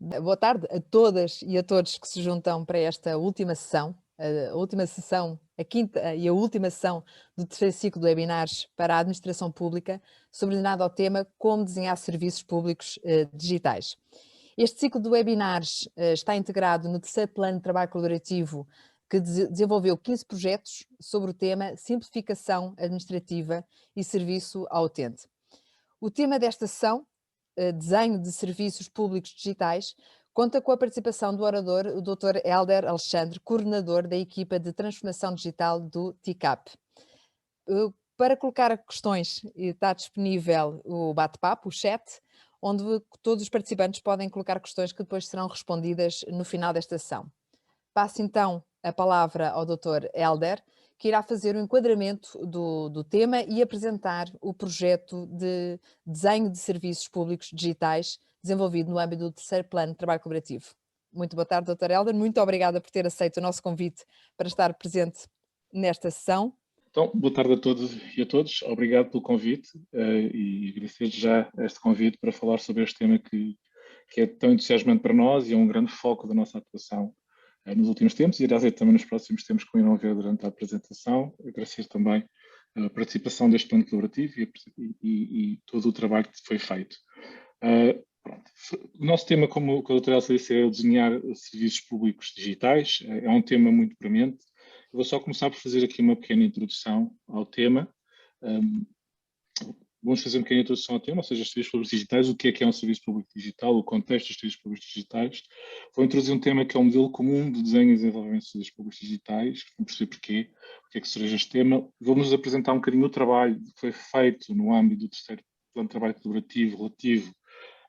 Boa tarde a todas e a todos que se juntam para esta última sessão, a última sessão, a quinta e a última sessão do terceiro ciclo de webinars para a administração pública, subordinado ao tema Como desenhar serviços públicos digitais. Este ciclo de webinars está integrado no terceiro plano de trabalho colaborativo que desenvolveu 15 projetos sobre o tema Simplificação administrativa e serviço ao utente. O tema desta sessão, Desenho de Serviços Públicos Digitais, conta com a participação do orador, o Dr. Hélder Alexandre, coordenador da equipa de transformação digital do TICAP. Para colocar questões, está disponível o bate-papo, o chat, onde todos os participantes podem colocar questões que depois serão respondidas no final desta sessão. Passo então a palavra ao Dr. Hélder, que irá fazer o enquadramento do tema e apresentar o projeto de desenho de serviços públicos digitais desenvolvido no âmbito do terceiro plano de trabalho colaborativo. Muito boa tarde, Dr. Hélder. Muito obrigada por ter aceito o nosso convite para estar presente nesta sessão. Então, boa tarde a todos e a todos. Obrigado pelo convite e agradecer já este convite para falar sobre este tema que é tão entusiasmante para nós e é um grande foco da nossa atuação nos últimos tempos e, aliás, também nos próximos tempos, como irão ver durante a apresentação. Agradecer também a participação deste plano colaborativo e todo o trabalho que foi feito. O nosso tema, como a doutora Elsa disse, é o desenhar serviços públicos digitais. É um tema muito premente. Eu vou só começar por fazer aqui uma pequena introdução ao tema. Vamos fazer uma pequena introdução ao tema, ou seja, os serviços públicos digitais, o que é um serviço público digital, o contexto dos serviços públicos digitais. Vou introduzir um tema que é o modelo comum de desenho e desenvolvimento de serviços públicos digitais, vamos perceber porque é que surge este tema. Vamos apresentar um bocadinho o trabalho que foi feito no âmbito do terceiro plano de trabalho colaborativo relativo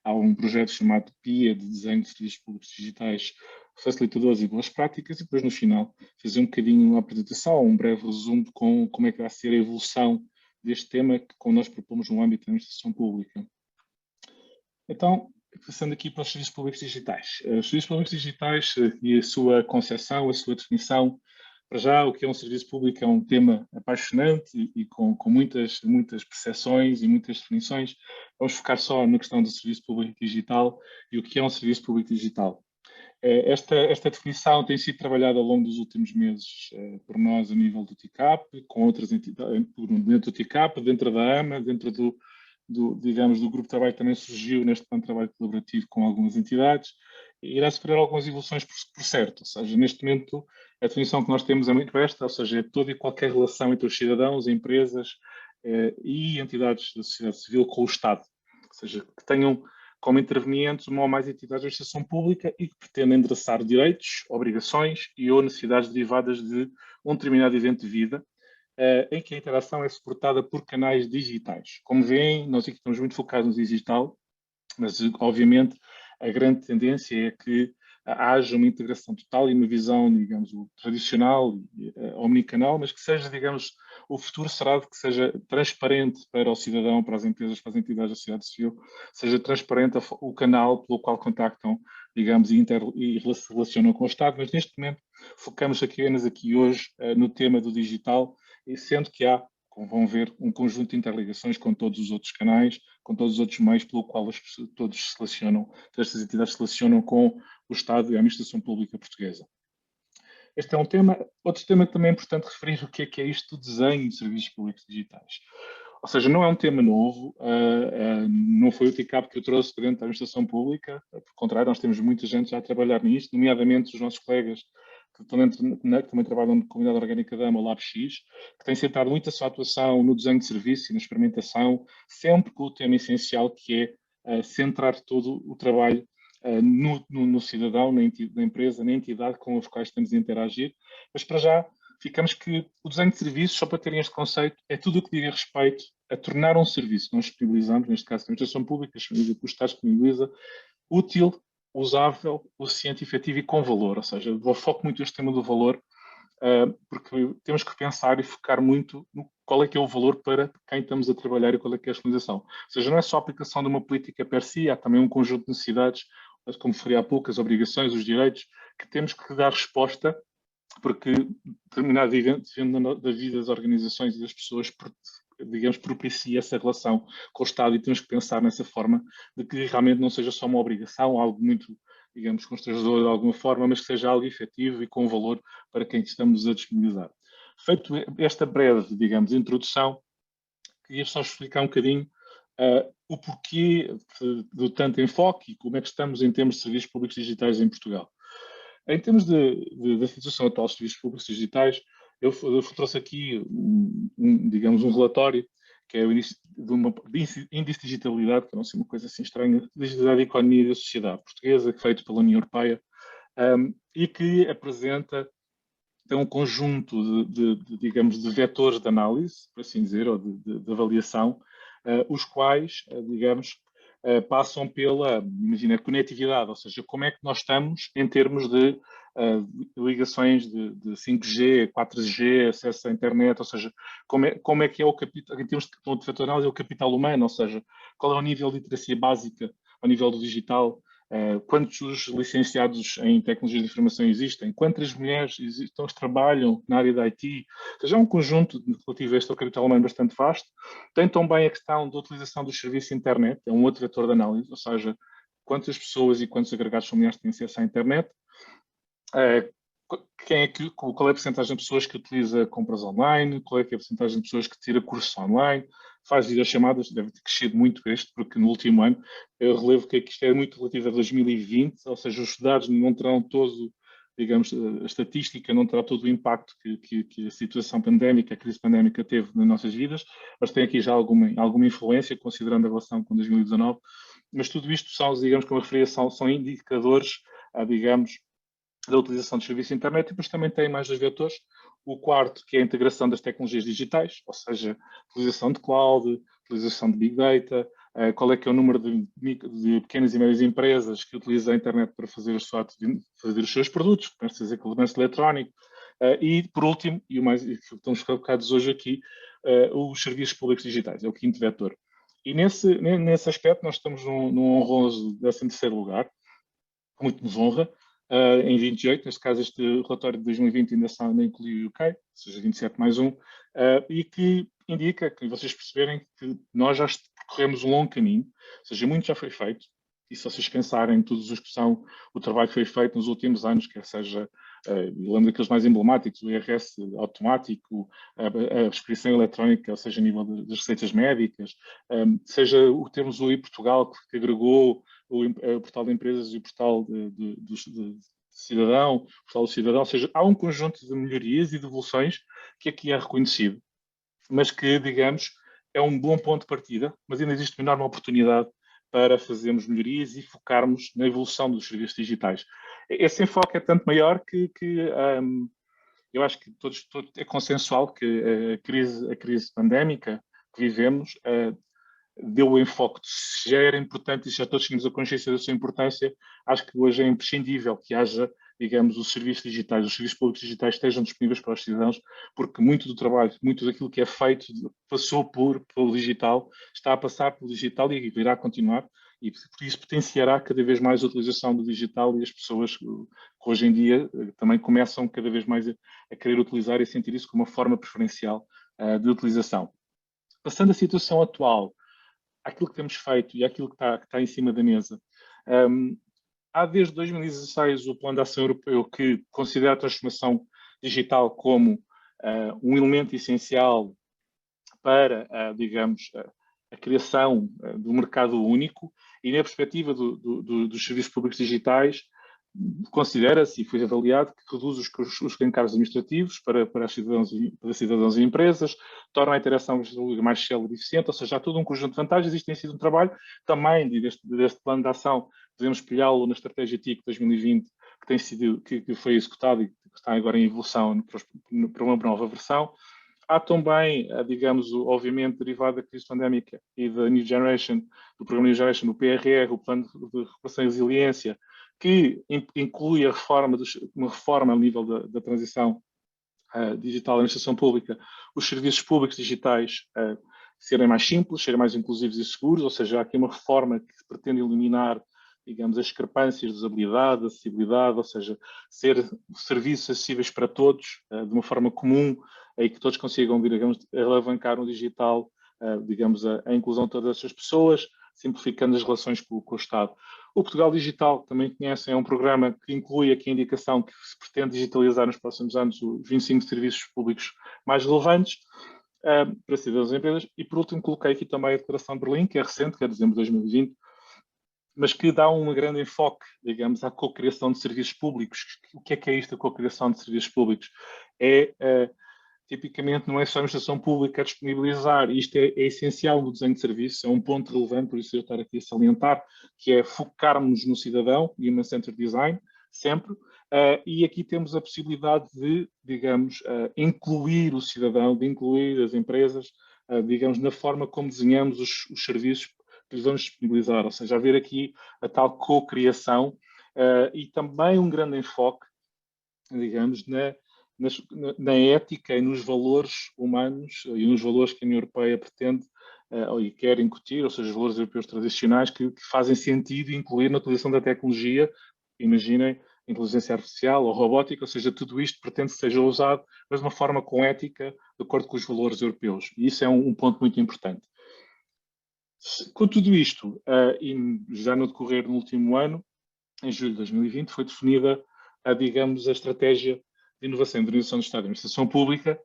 a um projeto chamado PIA, de desenho de serviços públicos digitais, facilitadores e boas práticas, e depois no final fazer um bocadinho uma apresentação, um breve resumo de como é que vai ser a evolução deste tema que nós propomos no âmbito da administração pública. Então, passando aqui para os serviços públicos digitais. Os serviços públicos digitais e a sua concepção, a sua definição. Para já, o que é um serviço público é um tema apaixonante e com muitas percepções e muitas definições. Vamos focar só na questão do serviço público digital e o que é um serviço público digital. Esta definição tem sido trabalhada ao longo dos últimos meses por nós a nível do TICAP, com outras entidades, dentro do TICAP, dentro da AMA, dentro digamos, do grupo de trabalho que também surgiu neste plano de trabalho colaborativo com algumas entidades, e irá sofrer algumas evoluções por certo, ou seja, neste momento a definição que nós temos é muito esta, ou seja, é toda e qualquer relação entre os cidadãos, empresas e entidades da sociedade civil com o Estado, ou seja, que tenham como intervenientes uma ou mais entidades de administração pública e que pretendem endereçar direitos, obrigações e ou necessidades derivadas de um determinado evento de vida, em que a interação é suportada por canais digitais. Como veem, nós aqui estamos muito focados no digital, mas obviamente a grande tendência é que haja uma integração total e uma visão, digamos, tradicional, omnicanal, mas que seja, digamos, o futuro será de que seja transparente para o cidadão, para as empresas, para as entidades da sociedade civil, seja transparente o canal pelo qual contactam, digamos, e se relacionam com o Estado, mas neste momento focamos apenas aqui hoje no tema do digital, e sendo que há, como vão ver, um conjunto de interligações com todos os outros canais, com todos os outros meios pelo qual todas estas entidades se relacionam com o Estado e a administração pública portuguesa. Este é um tema. Outro tema que também é importante referir, o que é isto do desenho de serviços públicos digitais. Ou seja, não é um tema novo, não foi o TICAP que o trouxe para dentro da administração pública, por contrário, nós temos muita gente já a trabalhar nisto, nomeadamente os nossos colegas que também trabalham na Comunidade Orgânica da AMA, o LabX, que têm centrado muito a sua atuação no desenho de serviço e na experimentação, sempre com o tema essencial que é centrar todo o trabalho no cidadão, na empresa, na entidade com os quais estamos a interagir. Mas para já, ficamos que o desenho de serviços, só para terem este conceito, é tudo o que diga respeito a tornar um serviço que nós disponibilizamos, neste caso a administração pública, que o Estado disponibiliza, útil, usável, eficiente, efetivo e com valor. Ou seja, eu foco muito este tema do valor, porque temos que pensar e focar muito no qual é que é o valor para quem estamos a trabalhar e qual é que é a finalização. Ou seja, não é só a aplicação de uma política per si, há também um conjunto de necessidades, como referi há pouco, as obrigações, os direitos, que temos que dar resposta, porque determinado evento da vida das organizações e das pessoas, digamos, propicia essa relação com o Estado, e temos que pensar nessa forma de que realmente não seja só uma obrigação, algo muito, digamos, constrangedor de alguma forma, mas que seja algo efetivo e com valor para quem estamos a disponibilizar. Feito esta breve, digamos, introdução, queria só explicar um bocadinho o porquê do tanto enfoque e como é que estamos em termos de serviços públicos digitais em Portugal. Em termos da situação atual dos serviços públicos digitais, eu trouxe aqui, digamos, um relatório que é o índice de digitabilidade, que não é uma coisa assim estranha, digitabilidade da economia e da sociedade portuguesa, feito pela União Europeia, e que apresenta um conjunto digamos, de vetores de análise, por assim dizer, ou de avaliação, os quais, digamos, passam pela, imagina, conectividade, ou seja, como é que nós estamos em termos de ligações de 5G, 4G, acesso à internet, ou seja, como é que é o capital, em termos de vetor de análise, é o capital humano, ou seja, qual é o nível de literacia básica ao nível do digital, quantos licenciados em tecnologias de informação existem, quantas mulheres existem, trabalham na área da IT, ou seja, é um conjunto relativo a este capital humano bastante vasto. Tem também a questão da utilização dos serviços de internet, é um outro vetor de análise, ou seja, quantas pessoas e quantos agregados familiares têm acesso à internet, qual é a porcentagem de pessoas que utiliza compras online, qual é a porcentagem de pessoas que tira cursos online, faz videochamadas, deve ter crescido muito porque no último ano eu relevo que isto é muito relativo a 2020, ou seja, os dados não terão todo, digamos, a estatística não terá todo o impacto que a situação pandémica, a crise pandémica teve nas nossas vidas, mas tem aqui já alguma influência, considerando a relação com 2019, mas tudo isto são, digamos, como eu referi, são indicadores, digamos, da utilização de serviços de internet, e depois também tem mais dois vetores. O quarto, que é a integração das tecnologias digitais, ou seja, utilização de cloud, utilização de big data, qual é que é o número de pequenas e médias empresas que utilizam a internet para fazer os seus produtos, para fazer comércio eletrónico, e, por último, e o mais que estamos focados hoje aqui, os serviços públicos digitais, é o quinto vetor. E nesse aspecto nós estamos num honroso 13º lugar, muito nos honra, em 28, neste caso este relatório de 2020 ainda inclui o UK, ou seja, 27 mais um, e que indica, que vocês perceberem que nós já percorremos um longo caminho, ou seja, muito já foi feito, e se vocês pensarem em todos os que são, o trabalho que foi feito nos últimos anos, quer seja, lembro daqueles mais emblemáticos, o IRS automático, a prescrição eletrónica, ou seja, a nível das receitas médicas, seja termos o e-Portugal, que agregou o portal de empresas e o portal do cidadão, o portal do cidadão, ou seja, há um conjunto de melhorias e de evoluções que aqui é reconhecido, mas que, digamos, é um bom ponto de partida, mas ainda existe uma enorme oportunidade para fazermos melhorias e focarmos na evolução dos serviços digitais. Esse enfoque é tanto maior que eu acho que é consensual que a crise pandémica que vivemos deu o enfoque, já era importante e já todos tínhamos a consciência da sua importância, acho que hoje é imprescindível que haja, digamos, os serviços digitais, os serviços públicos digitais estejam disponíveis para os cidadãos, porque muito do trabalho, muito daquilo que é feito passou pelo digital, está a passar pelo digital e irá continuar, e por isso potenciará cada vez mais a utilização do digital e as pessoas que hoje em dia também começam cada vez mais a querer utilizar e sentir isso como uma forma preferencial de utilização. Passando à situação atual, aquilo que temos feito e aquilo que está em cima da mesa. Há desde 2016 o Plano de Ação Europeu que considera a transformação digital como um elemento essencial para, digamos, a criação do mercado único, e na perspectiva dos serviços públicos digitais considera-se e foi avaliado que reduz os encargos administrativos para cidadãos e empresas, torna a interação mais célere e eficiente, ou seja, há todo um conjunto de vantagens. Isto tem sido um trabalho também deste plano de ação, podemos espelhá-lo na estratégia TIC 2020, que foi executado e que está agora em evolução para uma nova versão. Há também, digamos, obviamente, derivado da crise pandémica e da New Generation, do programa New Generation, do PRR, o Plano de Recuperação e Resiliência, que inclui uma reforma a nível da transição digital da administração pública, os serviços públicos digitais serem mais simples, serem mais inclusivos e seguros, ou seja, há aqui uma reforma que pretende eliminar, digamos, as discrepâncias de usabilidade, acessibilidade, ou seja, ser serviços acessíveis para todos, de uma forma comum, e que todos consigam, digamos, alavancar no digital, digamos, a inclusão de todas as pessoas, simplificando as relações com o Estado. O Portugal Digital, também conhecem, é um programa que inclui aqui a indicação que se pretende digitalizar nos próximos anos os 25 serviços públicos mais relevantes para cidadãos e empresas. E, por último, coloquei aqui também a Declaração de Berlim, que é recente, que é de dezembro de 2020, mas que dá um grande enfoque, digamos, à cocriação de serviços públicos. O que é isto, a cocriação de serviços públicos? Tipicamente, não é só a administração pública a disponibilizar, isto é essencial no desenho de serviços, é um ponto relevante, por isso eu estar aqui a salientar, que é focarmos no cidadão, Human Centered Design, sempre, e aqui temos a possibilidade de, digamos, incluir o cidadão, de incluir as empresas, digamos, na forma como desenhamos os serviços que lhes vamos disponibilizar, ou seja, haver aqui a tal co-criação e também um grande enfoque, digamos, na ética e nos valores humanos e nos valores que a União Europeia pretende e quer incutir, ou seja, os valores europeus tradicionais que fazem sentido incluir na utilização da tecnologia. Imaginem, inteligência artificial ou robótica, ou seja, tudo isto pretende que seja usado, mas de uma forma com ética, de acordo com os valores europeus. E isso é um ponto muito importante. Com tudo isto, e já no decorrer do último ano, em julho de 2020, foi definida, digamos, a estratégia de inovação e modernização do Estado de Administração Pública,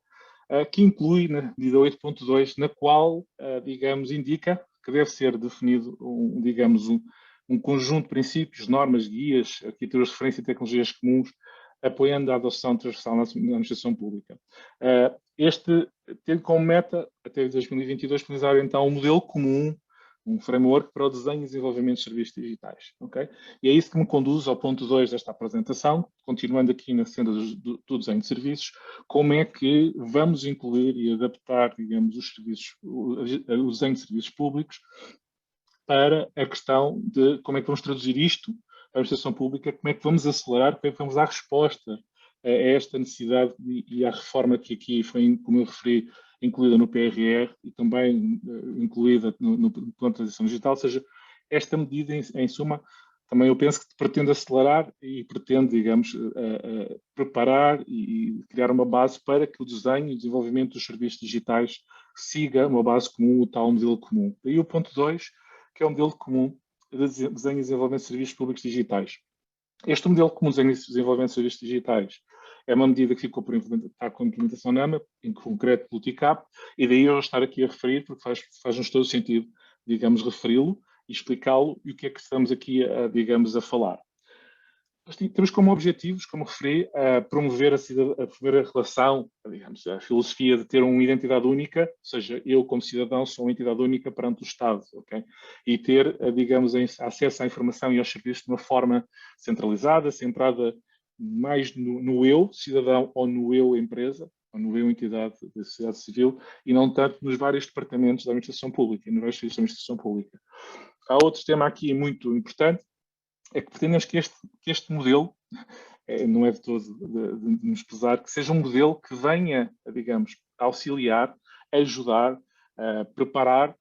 que inclui na medida 8.2, na qual, digamos, indica que deve ser definido, digamos, um conjunto de princípios, normas, guias, arquiteturas de referência e tecnologias comuns, apoiando a adoção transversal na administração pública. Tendo como meta, até 2022, utilizar então um modelo comum, um framework para o desenho e desenvolvimento de serviços digitais. Okay? E é isso que me conduz ao ponto 2 desta apresentação, continuando aqui na senda do desenho de serviços, como é que vamos incluir e adaptar, digamos, os serviços, o desenho de serviços públicos para a questão de como é que vamos traduzir isto para a administração pública, como é que vamos acelerar, como é que vamos dar resposta a esta necessidade e à reforma que aqui foi, como eu referi, incluída no PRR e também incluída no Plano de Transição Digital, ou seja, esta medida, em suma, também eu penso que pretende acelerar e pretende, digamos, preparar e criar uma base para que o desenho e o desenvolvimento dos serviços digitais siga uma base comum, o tal modelo comum. Daí o ponto 2, que é o modelo comum de desenho e desenvolvimento de serviços públicos digitais. Este modelo comum de desenho e desenvolvimento de serviços digitais é uma medida que ficou por implementar com a implementação na AMA, em concreto pelo TICAP, e daí eu estar aqui a referir, porque faz-nos todo sentido, digamos, referi-lo e explicá-lo e o que é que estamos aqui, digamos, a falar. Temos como objetivos, como referi, promover a relação, digamos, a filosofia de ter uma identidade única, ou seja, eu como cidadão sou uma entidade única perante o Estado, ok? E ter, digamos, acesso à informação e aos serviços de uma forma centralizada, centrada mais no eu, cidadão, ou no eu, empresa, ou no eu, entidade da sociedade civil, e não tanto nos vários departamentos da administração pública e nos vários serviços da administração pública. Há outro tema aqui muito importante, é que pretendemos que este modelo, não é de todo de nos pesar, que seja um modelo que venha, digamos, auxiliar, ajudar, preparar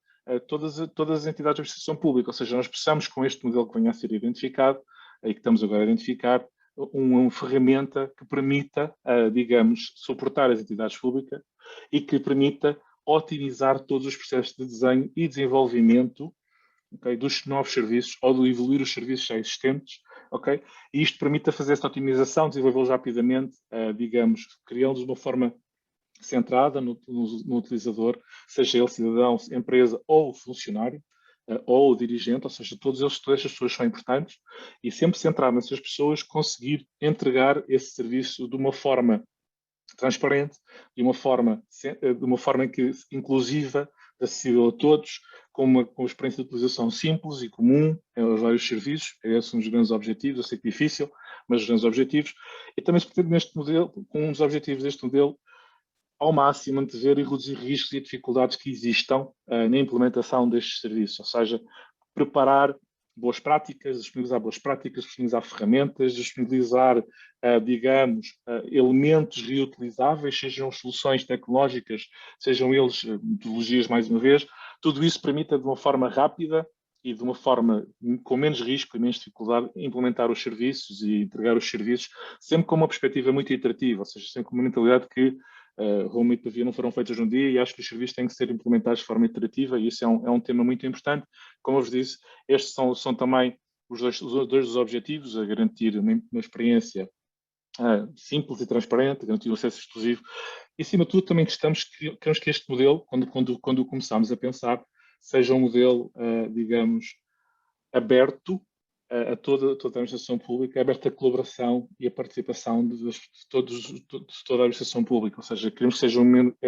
todas as entidades de administração pública. Ou seja, nós precisamos, com este modelo que venha a ser identificado, e que estamos agora a identificar, uma ferramenta que permita, digamos, suportar as entidades públicas e que permita otimizar todos os processos de desenho e desenvolvimento, okay, dos novos serviços ou de evoluir os serviços já existentes, okay? E isto permite fazer esta otimização, desenvolvê-los rapidamente, digamos, criando-os de uma forma centrada no utilizador, seja ele cidadão, empresa ou funcionário, ou dirigente, ou seja, todas estas pessoas são importantes, e sempre centrado nessas pessoas, conseguir entregar esse serviço de uma forma transparente, de uma forma inclusiva, acessível a todos, com uma experiência de utilização simples e comum aos vários serviços. Esses são os grandes objetivos. Eu sei que é difícil, mas os grandes objetivos. E também se pretende neste modelo, com um dos objetivos deste modelo, ao máximo antever e reduzir riscos e dificuldades que existam na implementação destes serviços, ou seja, preparar boas práticas, disponibilizar ferramentas, disponibilizar, digamos, elementos reutilizáveis, sejam soluções tecnológicas, sejam eles metodologias, mais uma vez, tudo isso permita de uma forma rápida e de uma forma com menos risco e menos dificuldade implementar os serviços e entregar os serviços, sempre com uma perspectiva muito iterativa, ou seja, sempre com uma mentalidade que Roma e Pavia não foram feitos num dia, e acho que os serviços têm que ser implementados de forma iterativa, e isso é um tema muito importante. Como eu vos disse, estes são também os dois dos objetivos, a garantir uma experiência simples e transparente, garantir o acesso exclusivo. E, acima de tudo, também queremos que este modelo, quando começamos a pensar, seja um modelo, digamos, aberto a toda a administração pública, aberto à colaboração e à participação de toda a administração pública. Ou seja, queremos que seja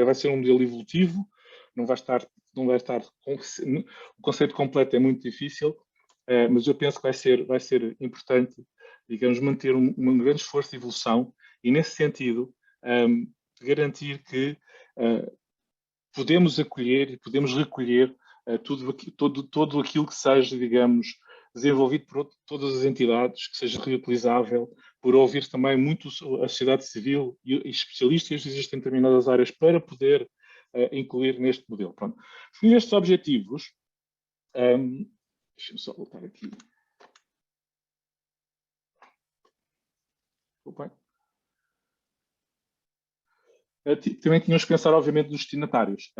vai ser um modelo evolutivo, não vai estar o conceito completo é muito difícil, mas eu penso que vai ser importante, digamos, manter um grande esforço de evolução e, nesse sentido, garantir que podemos acolher e podemos recolher todo aquilo que seja, digamos, desenvolvido por todas as entidades, que seja reutilizável, por ouvir também muito a sociedade civil e especialistas que existem em determinadas áreas para poder incluir neste modelo. Pronto. Definindo estes objetivos, deixa-me só voltar aqui. Desculpem. Também tínhamos que pensar, obviamente, nos destinatários.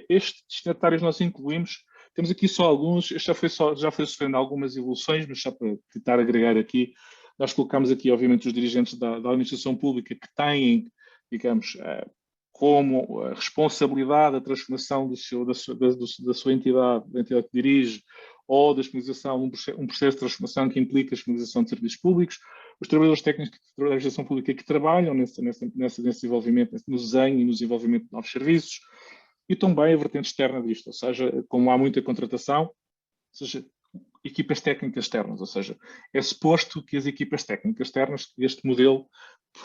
Estes destinatários nós incluímos, temos aqui só alguns, já foi sofrendo algumas evoluções, mas só para tentar agregar aqui, nós colocamos aqui, obviamente, os dirigentes da administração pública que têm, digamos, como a responsabilidade da transformação da sua entidade, da entidade que dirige, ou da disponibilização, um processo de transformação que implica a disponibilização de serviços públicos, os trabalhadores técnicos da administração pública que trabalham nesse desenvolvimento, no desenho e no desenvolvimento de novos serviços, e também a vertente externa disto, ou seja, como há muita contratação, ou seja, equipas técnicas externas, ou seja, é suposto que as equipas técnicas externas, este modelo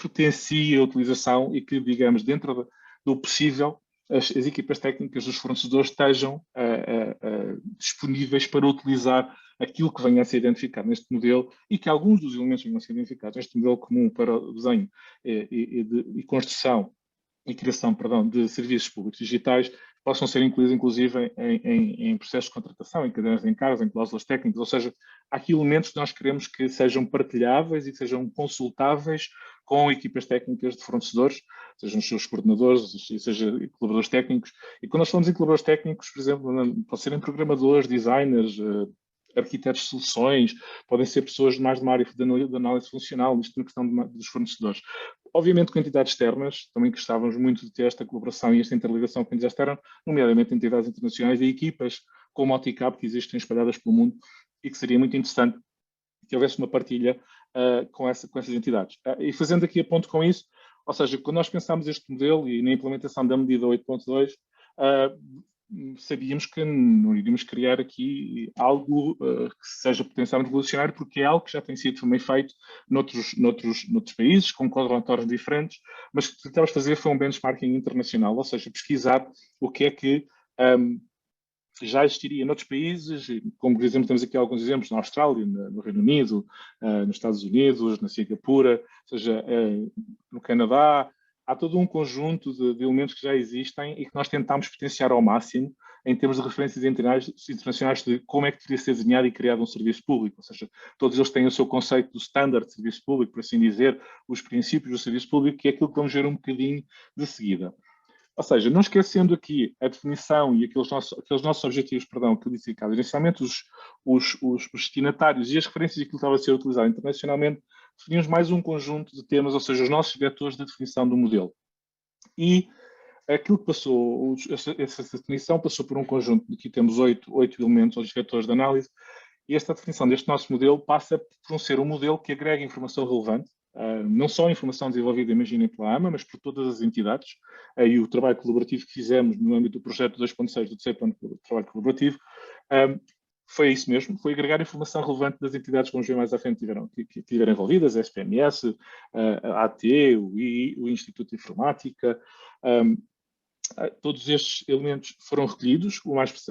potencie a utilização e que, digamos, dentro do possível, as equipas técnicas dos fornecedores estejam disponíveis para utilizar aquilo que venha a ser identificado neste modelo e que alguns dos elementos venham a ser identificados neste modelo comum para o desenho e construção e criação, perdão, de serviços públicos digitais possam ser incluídos, inclusive, em processos de contratação, em cadernos de encargos, em cláusulas técnicas, ou seja, há aqui elementos que nós queremos que sejam partilháveis e que sejam consultáveis com equipas técnicas de fornecedores, sejam os seus coordenadores, seja colaboradores técnicos. E quando nós falamos em colaboradores técnicos, por exemplo, podem serem programadores, designers, arquitetos de soluções, podem ser pessoas mais de uma área de análise funcional, isto na questão dos fornecedores. Obviamente, com entidades externas, também gostávamos muito de ter esta colaboração e esta interligação com entidades externas, nomeadamente entidades internacionais e equipas como a OTICAP, que existem espalhadas pelo mundo, e que seria muito interessante que houvesse uma partilha com essas entidades. E fazendo aqui a ponto com isso, ou seja, quando nós pensamos este modelo e na implementação da medida 8.2, sabíamos que não iríamos criar aqui algo que seja potencialmente revolucionário, porque é algo que já tem sido também feito noutros países, com quadratórios diferentes, mas o que tentamos fazer foi um benchmarking internacional, ou seja, pesquisar o que é que já existiria noutros países, como por exemplo temos aqui alguns exemplos na Austrália, no Reino Unido, nos Estados Unidos, na Singapura, ou seja, no Canadá. Há todo um conjunto de elementos que já existem e que nós tentamos potenciar ao máximo em termos de referências internacionais de como é que deveria ser desenhado e criado um serviço público. Ou seja, todos eles têm o seu conceito do standard de serviço público, por assim dizer, os princípios do serviço público, que é aquilo que vamos ver um bocadinho de seguida. Ou seja, não esquecendo aqui a definição e aqueles nossos objetivos, perdão, que eu disse cá, inicialmente os destinatários e as referências e aquilo que estava a ser utilizado internacionalmente, definimos mais um conjunto de temas, ou seja, os nossos vetores de definição do modelo. E aquilo que passou, essa definição passou por um conjunto, aqui temos 8 elementos, os vetores de análise, e esta definição deste nosso modelo passa por ser um modelo que agrega informação relevante, não só a informação desenvolvida, imaginem, pela AMA, mas por todas as entidades, e o trabalho colaborativo que fizemos no âmbito do projeto 2.6 do terceiro plano de trabalho colaborativo, foi isso mesmo, foi agregar informação relevante das entidades que vamos ver mais à frente que estiveram envolvidas, a SPMS, a AT, o Instituto de Informática, todos estes elementos foram recolhidos,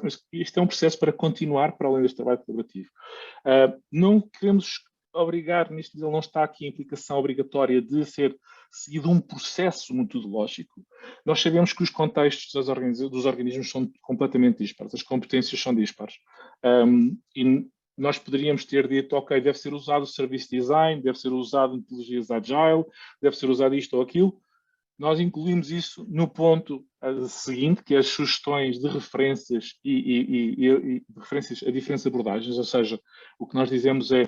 mas isto é um processo para continuar para além deste trabalho colaborativo. Não queremos obrigar, neste modelo não está aqui a implicação obrigatória de ser seguido um processo metodológico. Nós sabemos que os contextos dos organismos são completamente dispares, as competências são dispares. E nós poderíamos ter dito, ok, deve ser usado o service design, deve ser usado metodologias agile, deve ser usado isto ou aquilo. nós incluímos isso no ponto seguinte, que é as sugestões de referências e referências a diferentes abordagens, ou seja, o que nós dizemos é,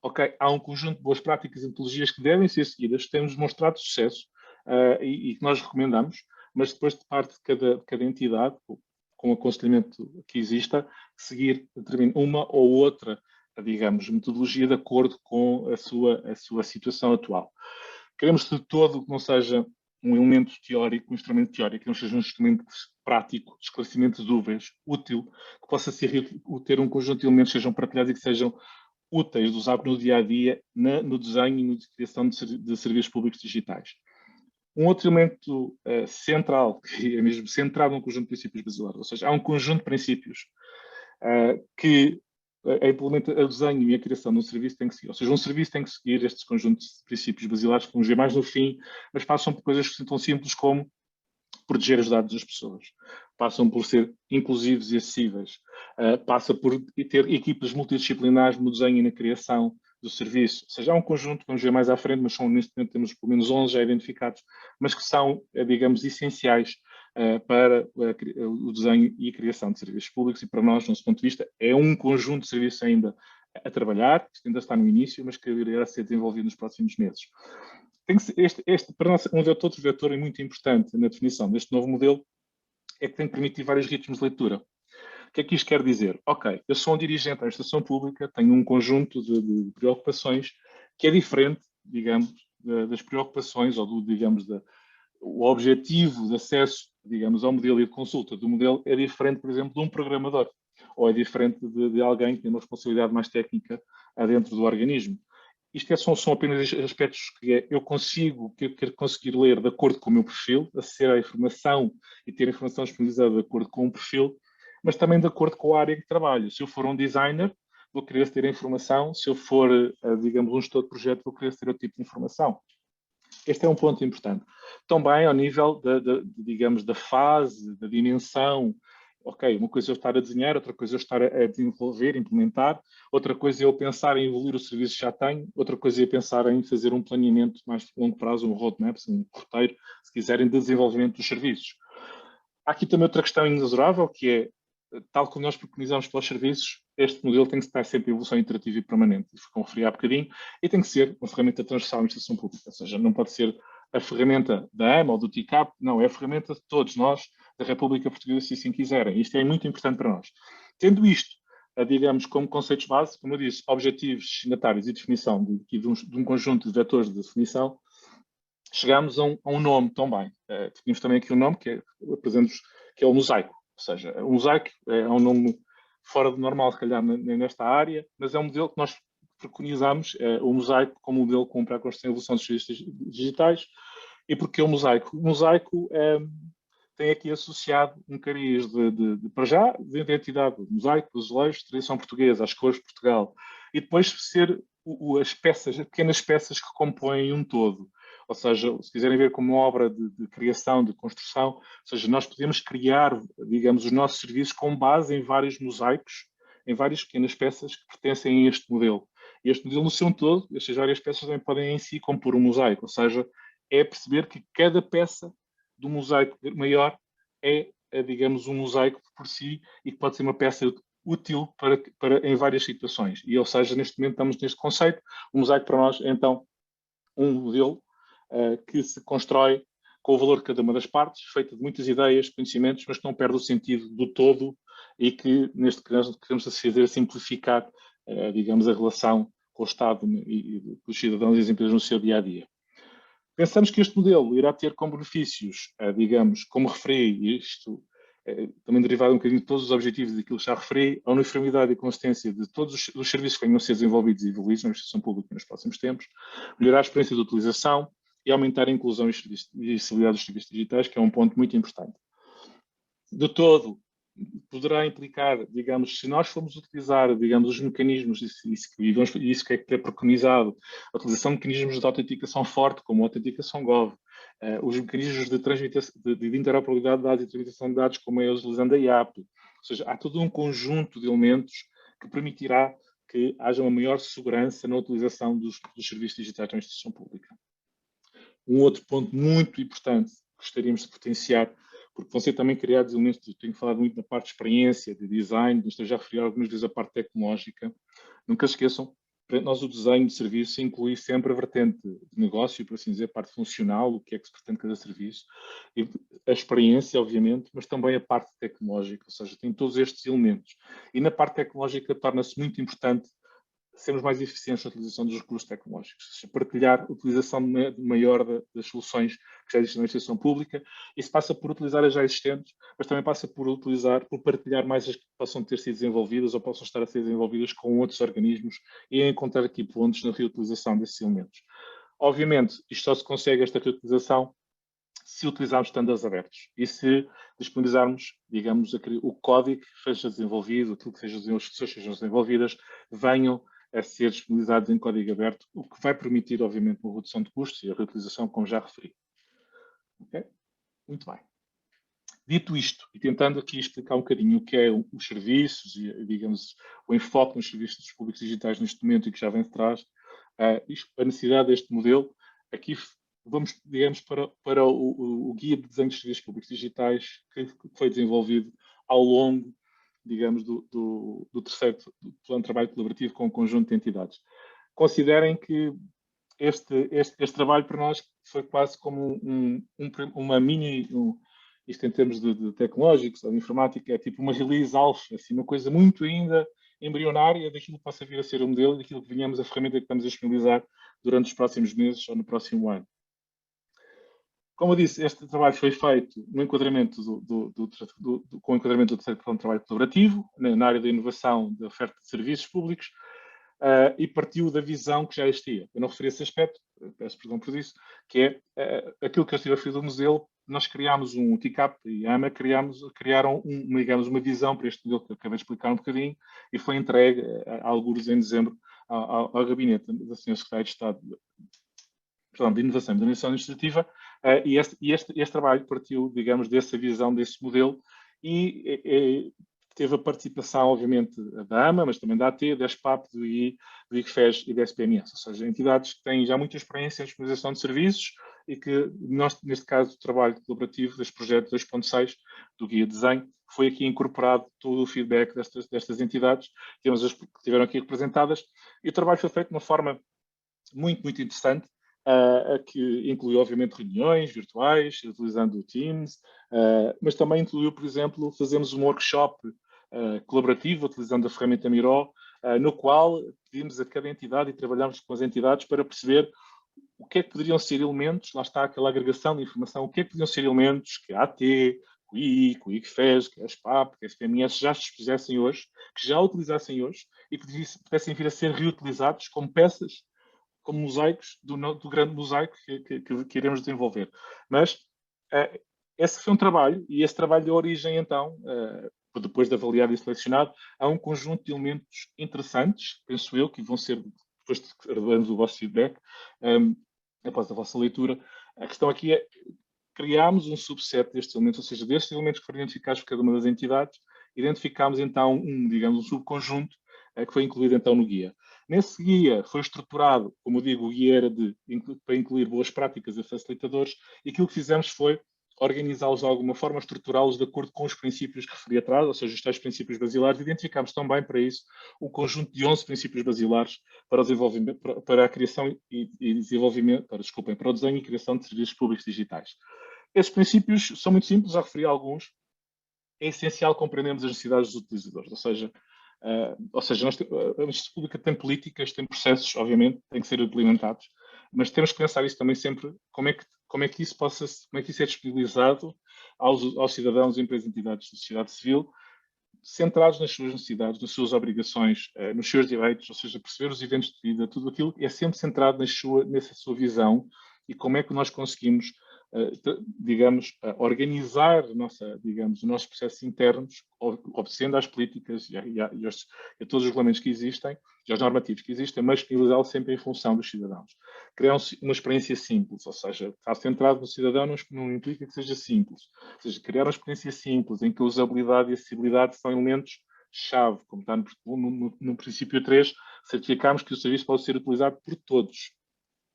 ok, há um conjunto de boas práticas e metodologias que devem ser seguidas, temos demonstrado sucesso e que nós recomendamos, mas depois de parte de cada entidade, com o aconselhamento que exista, seguir uma ou outra, digamos, metodologia de acordo com a sua situação atual. Queremos de todo que não seja um elemento teórico, um instrumento teórico, que não seja um instrumento prático, de esclarecimento de dúvidas, útil, que possa ter um conjunto de elementos que sejam partilhados e que sejam úteis de usar no dia-a-dia, no desenho e na criação de serviços públicos digitais. Um outro elemento central, que é mesmo centrado num conjunto de princípios basilares, ou seja, há um conjunto de princípios que a desenho e a criação de um serviço tem que seguir. Ou seja, um serviço tem que seguir estes conjuntos de princípios basilares que vamos ver mais no fim, mas passam por coisas que são tão simples como proteger os dados das pessoas, passam por ser inclusivos e acessíveis, passa por ter equipas multidisciplinares no desenho e na criação do serviço. Ou seja, há um conjunto, vamos ver mais à frente, mas neste momento temos pelo menos 11 já identificados, mas que são, digamos, essenciais para o desenho e a criação de serviços públicos e para nós, do nosso ponto de vista, é um conjunto de serviços ainda a trabalhar, que ainda está no início, mas que irá ser desenvolvido nos próximos meses. Tem que ser, para nós, outro vetor muito importante na definição deste novo modelo é que tem que permitir vários ritmos de leitura. O que é que isto quer dizer? Ok, eu sou um dirigente da administração pública, tenho um conjunto de preocupações que é diferente, digamos, das preocupações ou digamos, o objetivo de acesso, digamos, ao modelo e de consulta do modelo é diferente, por exemplo, de um programador ou é diferente de alguém que tem uma responsabilidade mais técnica dentro do organismo. Isto são apenas aspectos que eu quero conseguir ler de acordo com o meu perfil, acessar à informação e ter a informação disponibilizada de acordo com o perfil, mas também de acordo com a área que trabalho. Se eu for um designer, vou querer ter a informação. Se eu for, digamos, um gestor de projeto, vou querer ter outro tipo de informação. Este é um ponto importante. Também ao nível, digamos, da fase, da dimensão. Ok, uma coisa é eu estar a desenhar, outra coisa é eu estar a desenvolver, implementar, outra coisa é eu pensar em evoluir o serviço que já tenho, outra coisa é pensar em fazer um planeamento mais de longo prazo, um roadmap, um roteiro, se quiserem, de desenvolvimento dos serviços. Há aqui também outra questão inexorável, que é, tal como nós preconizamos para os serviços, este modelo tem que estar sempre em evolução iterativa e permanente, como referi há bocadinho, e tem que ser uma ferramenta transversal à administração pública, ou seja, não pode ser a ferramenta da AMA ou do TICAP, não, é a ferramenta de todos nós, da República Portuguesa, se assim quiserem. Isto é muito importante para nós. Tendo isto, digamos, como conceitos base, como eu disse, objetivos, destinatários e definição de um conjunto de vetores de definição, chegamos a um nome também. Definimos também aqui um nome que é o mosaico. Ou seja, o mosaico é um nome fora do normal, se calhar, nesta área, mas é um modelo que nós preconizamos, o mosaico como modelo para a construção e evolução dos serviços digitais. E porquê o mosaico? O mosaico tem aqui associado um cariz para já, de identidade, o mosaico, os azulejos, tradição portuguesa, as cores de Portugal, e depois ser as peças, as pequenas peças que compõem um todo. Ou seja, se quiserem ver como uma obra de criação, de construção, ou seja, nós podemos criar, digamos, os nossos serviços com base em vários mosaicos, em várias pequenas peças que pertencem a este modelo. E este modelo, no seu todo, estas várias peças também podem em si compor um mosaico, ou seja, é perceber que cada peça do mosaico maior digamos, um mosaico por si e que pode ser uma peça útil em várias situações. E, ou seja, neste momento estamos neste conceito. O mosaico para nós é, então, um modelo que se constrói com o valor de cada uma das partes, feita de muitas ideias, conhecimentos, mas que não perde o sentido do todo e que, neste caso, queremos fazer simplificar, digamos, a relação com o Estado e com os cidadãos e as empresas no seu dia-a-dia. Pensamos que este modelo irá ter como benefícios, digamos, como referi, isto também derivado um bocadinho de todos os objetivos daquilo que já referi, a uniformidade e consistência de todos os serviços que venham a ser desenvolvidos e evoluídos na administração pública nos próximos tempos, melhorar a experiência de utilização e aumentar a inclusão e acessibilidade dos serviços digitais, que é um ponto muito importante. De todo, poderá implicar, digamos, se nós formos utilizar, digamos, os mecanismos, isso que é preconizado, a utilização de mecanismos de autenticação forte, como a autenticação Gov, os mecanismos de interoperabilidade de dados e transmissão de dados, como é utilizando a IAP. Ou seja, há todo um conjunto de elementos que permitirá que haja uma maior segurança na utilização dos serviços digitais da administração pública. Um outro ponto muito importante que gostaríamos de potenciar, porque vão ser também criados elementos, eu tenho falado muito da parte de experiência, de design, mas estou já a referir algumas vezes a parte tecnológica. Nunca se esqueçam, para nós o desenho de serviço inclui sempre a vertente de negócio, por assim dizer, a parte funcional, o que é que se pretende cada serviço, e a experiência, obviamente, mas também a parte tecnológica, ou seja, tem todos estes elementos. E na parte tecnológica torna-se muito importante sermos mais eficientes na utilização dos recursos tecnológicos, ou seja, partilhar a utilização maior das soluções que já existem na administração pública. Isso passa por utilizar as já existentes, mas também passa por partilhar mais as que possam ter sido desenvolvidas ou possam estar a ser desenvolvidas com outros organismos e encontrar aqui pontos na reutilização desses elementos. Obviamente, isto só se consegue, esta reutilização, se utilizarmos standards abertos e se disponibilizarmos, digamos, o código que seja desenvolvido, aquilo que seja, as pessoas sejam desenvolvidas, venham a ser disponibilizados em código aberto, o que vai permitir, obviamente, uma redução de custos e a reutilização, como já referi. Okay? Muito bem. Dito isto, e tentando aqui explicar um bocadinho o que é os serviços e, digamos, o enfoque nos serviços públicos digitais neste momento e que já vem de trás, a necessidade deste modelo, aqui vamos, digamos, para o Guia de Desenho de Serviços Públicos Digitais que foi desenvolvido ao longo, digamos, do terceiro plano de trabalho colaborativo com um conjunto de entidades. Considerem que este trabalho para nós foi quase como uma mini... isto em termos de tecnológicos ou de informática, é tipo uma release alpha, assim, uma coisa muito ainda embrionária daquilo que possa vir a ser o modelo e daquilo que venhamos, a ferramenta que estamos a disponibilizar durante os próximos meses ou no próximo ano. Como eu disse, este trabalho foi feito no enquadramento com o enquadramento do terceiro plano de trabalho colaborativo, na área da inovação da oferta de serviços públicos, e partiu da visão que já existia. Eu não referi esse aspecto, peço perdão por isso, que é aquilo que eu estive a referir do museu. Nós criámos um TICAP e a AMA criaram digamos, uma visão para este modelo que eu acabei de explicar um bocadinho e foi entregue a alguns em dezembro ao gabinete da Sra. Secretária de Estado de Inovação e Modernização Administrativa, e este trabalho partiu, digamos, dessa visão, desse modelo, e teve a participação, obviamente, da AMA, mas também da AT, da SPAP, do ICFES e da SPMS, ou seja, entidades que têm já muita experiência em disponibilização de serviços e que, nós, neste caso, o trabalho colaborativo deste projeto 2.6 do Guia de Desenho, foi aqui incorporado todo o feedback destas entidades, temos as que estiveram aqui representadas, e o trabalho foi feito de uma forma muito, muito interessante, que incluiu, obviamente, reuniões virtuais, utilizando o Teams, mas também incluiu, por exemplo, fazemos um workshop colaborativo, utilizando a ferramenta Miro, no qual pedimos a cada entidade e trabalhamos com as entidades para perceber o que é que poderiam ser elementos, lá está aquela agregação de informação, o que é que poderiam ser elementos que a AT, que o II, que o ICFES, que a SPAP, que a SPMS já se expusessem hoje, que já utilizassem hoje e que pudessem vir a ser reutilizados como peças, como mosaicos do grande mosaico que iremos desenvolver. Mas esse foi um trabalho, e esse trabalho deu origem, então, depois de avaliado e selecionado, a um conjunto de elementos interessantes, penso eu, que vão ser, depois de recebemos o vosso feedback, após a vossa leitura. A questão aqui é, criámos um subset destes elementos, ou seja, destes elementos que foram identificados por cada uma das entidades, identificámos, então, digamos, um subconjunto que foi incluído, então, no guia. Nesse guia foi estruturado, como eu digo, o guia era para incluir boas práticas e facilitadores, e aquilo que fizemos foi organizá-los de alguma forma, estruturá-los de acordo com os princípios que referi atrás, ou seja, os tais princípios basilares. Identificámos também para isso um conjunto de 11 princípios basilares para o desenvolvimento, para a criação e desenvolvimento, para o desenho e criação de serviços públicos digitais. Esses princípios são muito simples, já referi a alguns. É essencial compreendermos as necessidades dos utilizadores, ou seja, a administração pública tem políticas, tem processos, obviamente, têm que ser implementados, mas temos que pensar isso também sempre, como é que isso é disponibilizado aos cidadãos, empresas e entidades da sociedade civil, centrados nas suas necessidades, nas suas obrigações, nos seus direitos, ou seja, perceber os eventos de vida, tudo aquilo é sempre centrado nessa sua visão e como é que nós conseguimos, digamos, organizar os nossos processos internos, obedecendo às políticas e a todos os regulamentos que existem, e aos normativos que existem, mas utilizá-los sempre em função dos cidadãos. Criar uma experiência simples, ou seja, estar centrado no cidadão não implica que seja simples. Ou seja, criar uma experiência simples, em que a usabilidade e a acessibilidade são elementos-chave, como está no princípio 3, certificamos que o serviço pode ser utilizado por todos.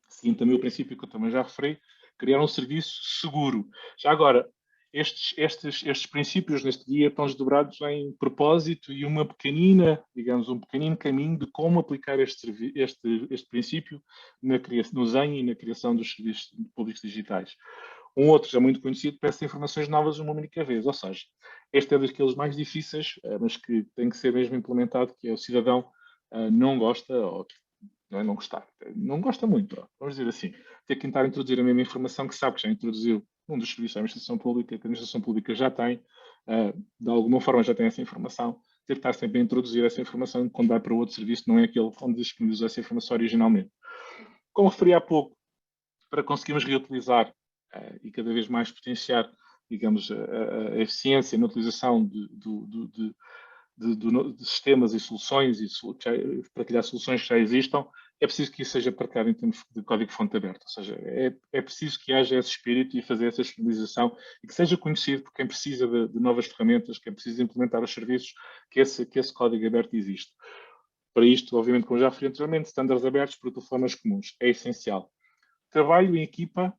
Seguindo também o princípio que eu também já referi, criar um serviço seguro. Já agora, estes princípios neste guia estão desdobrados em propósito e uma pequenina, digamos, um pequenino caminho de como aplicar este princípio no desenho e na criação dos serviços públicos digitais. Um outro, já muito conhecido, peça informações novas uma única vez, ou seja, este é daqueles mais difíceis, mas que tem que ser mesmo implementado, que é o cidadão não gosta, ou não é não gostar, não gosta muito, vamos dizer assim, ter que tentar introduzir a mesma informação que sabe que já introduziu um dos serviços da administração pública, que a administração pública já tem, de alguma forma já tem essa informação, ter que estar sempre a introduzir essa informação quando vai para outro serviço, não é aquele onde disponibilizou essa informação originalmente. Como referi há pouco, para conseguirmos reutilizar e cada vez mais potenciar, digamos, a eficiência na utilização de sistemas e soluções e partilhar soluções que já existam, é preciso que isso seja partilhado em termos de código-fonte aberto. Ou seja, é preciso que haja esse espírito e fazer essa disponibilização e que seja conhecido por quem precisa de novas ferramentas, quem precisa implementar os serviços, que esse código aberto existe. Para isto, obviamente, como já referi anteriormente, estándares abertos, protoformas comuns, é essencial. Trabalho em equipa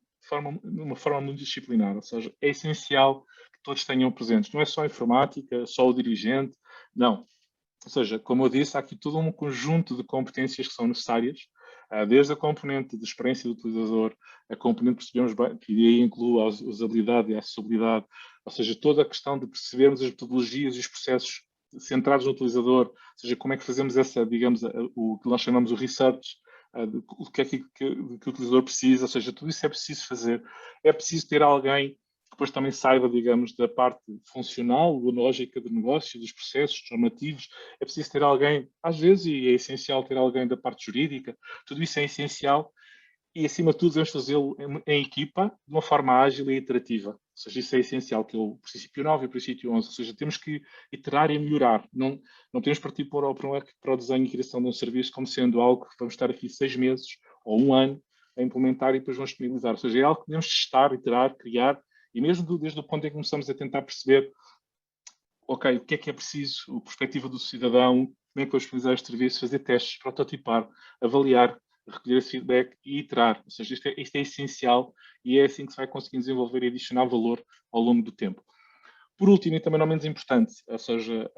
de uma forma multidisciplinar, ou seja, é essencial que todos tenham presentes. Não é só a informática, só o dirigente, não. Ou seja, como eu disse, há aqui todo um conjunto de competências que são necessárias, desde a componente de experiência do utilizador, a componente que percebemos bem, que aí inclui a usabilidade e a acessibilidade, ou seja, toda a questão de percebermos as metodologias e os processos centrados no utilizador, ou seja, como é que fazemos essa, digamos, o que nós chamamos o research, o que é que o utilizador precisa, ou seja, tudo isso é preciso fazer. É preciso ter alguém que depois também saiba, digamos, da parte funcional, da lógica de negócio, dos processos normativos. É preciso ter alguém, às vezes, e é essencial ter alguém da parte jurídica. Tudo isso é essencial e, acima de tudo, devemos fazê-lo em equipa, de uma forma ágil e iterativa. Ou seja, isso é essencial, que é o princípio 9 e o princípio 11. Ou seja, temos que iterar e melhorar. Não temos que partir para o desenho e criação de um serviço como sendo algo que vamos estar aqui 6 meses ou 1 ano a implementar e depois vamos disponibilizar. Ou seja, é algo que devemos testar, iterar, criar, e mesmo desde o ponto em que começamos a tentar perceber, ok, o que é preciso, a perspectiva do cidadão, como é que vamos utilizar este serviço, fazer testes, prototipar, avaliar, recolher esse feedback e iterar. Ou seja, isto é essencial e é assim que se vai conseguir desenvolver e adicionar valor ao longo do tempo. Por último, e também não menos importante, ou seja,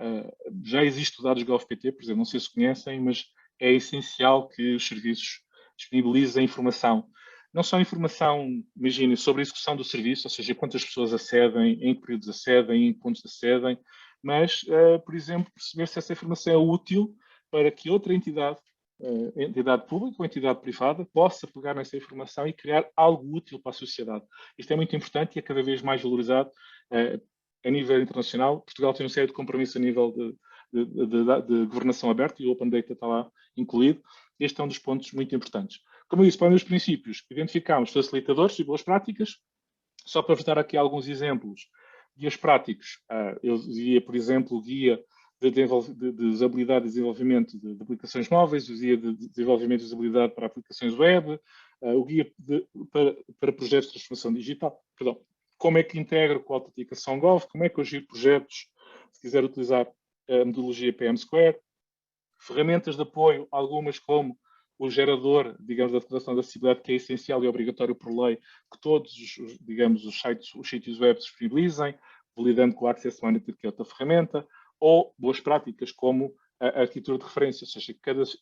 já existe o dados GovPT, por exemplo, não sei se conhecem, mas é essencial que os serviços disponibilizem informação. Não só informação, imaginem, sobre a execução do serviço, ou seja, quantas pessoas acedem, em que períodos acedem, em que pontos acedem, mas, por exemplo, perceber se essa informação é útil para que outra entidade pública ou entidade privada possa pegar nessa informação e criar algo útil para a sociedade. Isto é muito importante e é cada vez mais valorizado a nível internacional. Portugal tem uma série de compromissos a nível de governação aberta e o Open Data está lá incluído. Este é um dos pontos muito importantes. Como eu disse, para os princípios, identificamos facilitadores e boas práticas. Só para vos dar aqui alguns exemplos. Guias práticos. Eu dizia, por exemplo, o guia de usabilidade e desenvolvimento de aplicações móveis, o guia de desenvolvimento e usabilidade para aplicações web, o guia para projetos de transformação digital. Perdão. Como é que integro com a autenticação Gov, como é que eu giro projetos, se quiser utilizar a metodologia PM Square, ferramentas de apoio, algumas como o gerador, digamos, da declaração de acessibilidade, que é essencial e obrigatório por lei, que todos, digamos, os sítios web disponibilizem, validando com o Access Monitor, que é outra ferramenta, ou boas práticas como a arquitetura de referência, ou seja,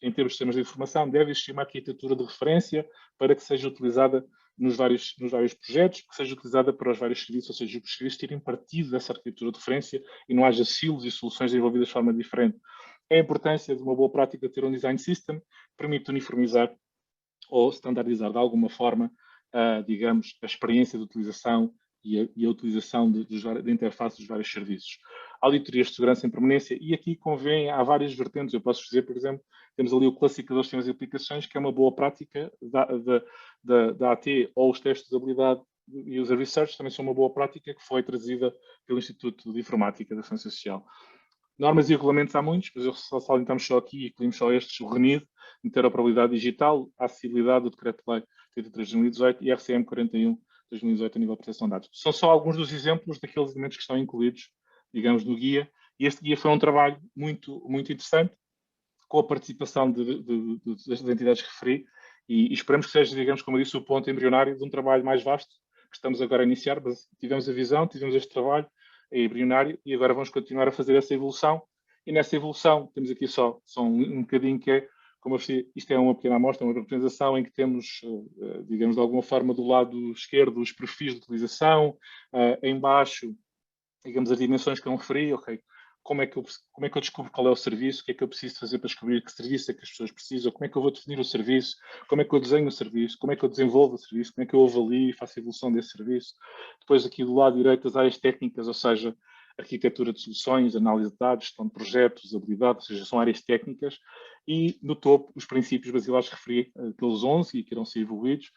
em termos de sistemas de informação, deve existir uma arquitetura de referência para que seja utilizada nos vários projetos, que seja utilizada para os vários serviços, ou seja, os serviços tirem partido dessa arquitetura de referência e não haja silos e soluções desenvolvidas de forma diferente. É a importância de uma boa prática de ter um design system que permite uniformizar ou standardizar de alguma forma, digamos, a experiência de utilização e a utilização de interfaces dos vários serviços. Auditorias de segurança em permanência, e aqui há várias vertentes. Eu posso dizer, por exemplo, temos ali o classificador de sistemas e aplicações, que é uma boa prática da AT, ou os testes de habilidade e user research também são uma boa prática que foi trazida pelo Instituto de Informática da Ciência Social. Normas e regulamentos há muitos, mas eu só salientamos só aqui e incluímos só estes: o RENID, interoperabilidade digital, a acessibilidade do Decreto-Lei 33 de 2018 e RCM 41 de 2018 a nível de proteção de dados. São só alguns dos exemplos daqueles elementos que estão incluídos, digamos, no guia. E este guia foi um trabalho muito, muito interessante, com a participação das entidades que referi, E esperamos que seja, digamos, como eu disse, o ponto embrionário de um trabalho mais vasto que estamos agora a iniciar, mas tivemos a visão, tivemos este trabalho, é embrionário, e agora vamos continuar a fazer essa evolução. E nessa evolução, temos aqui só um bocadinho que é, como eu disse, isto é uma pequena amostra, uma representação em que temos, digamos, de alguma forma, do lado esquerdo, os perfis de utilização, em baixo, digamos, as dimensões que eu referi, ok, como é que eu descubro qual é o serviço, o que é que eu preciso fazer para descobrir que serviço é que as pessoas precisam, como é que eu vou definir o serviço, como é que eu desenho o serviço, como é que eu desenvolvo o serviço, como é que eu avalio e faço a evolução desse serviço. Depois aqui do lado direito as áreas técnicas, ou seja, arquitetura de soluções, análise de dados, gestão de projetos, habilidade, ou seja, são áreas técnicas. E no topo, os princípios basilares que referi, aqueles 11 e que irão ser evoluídos,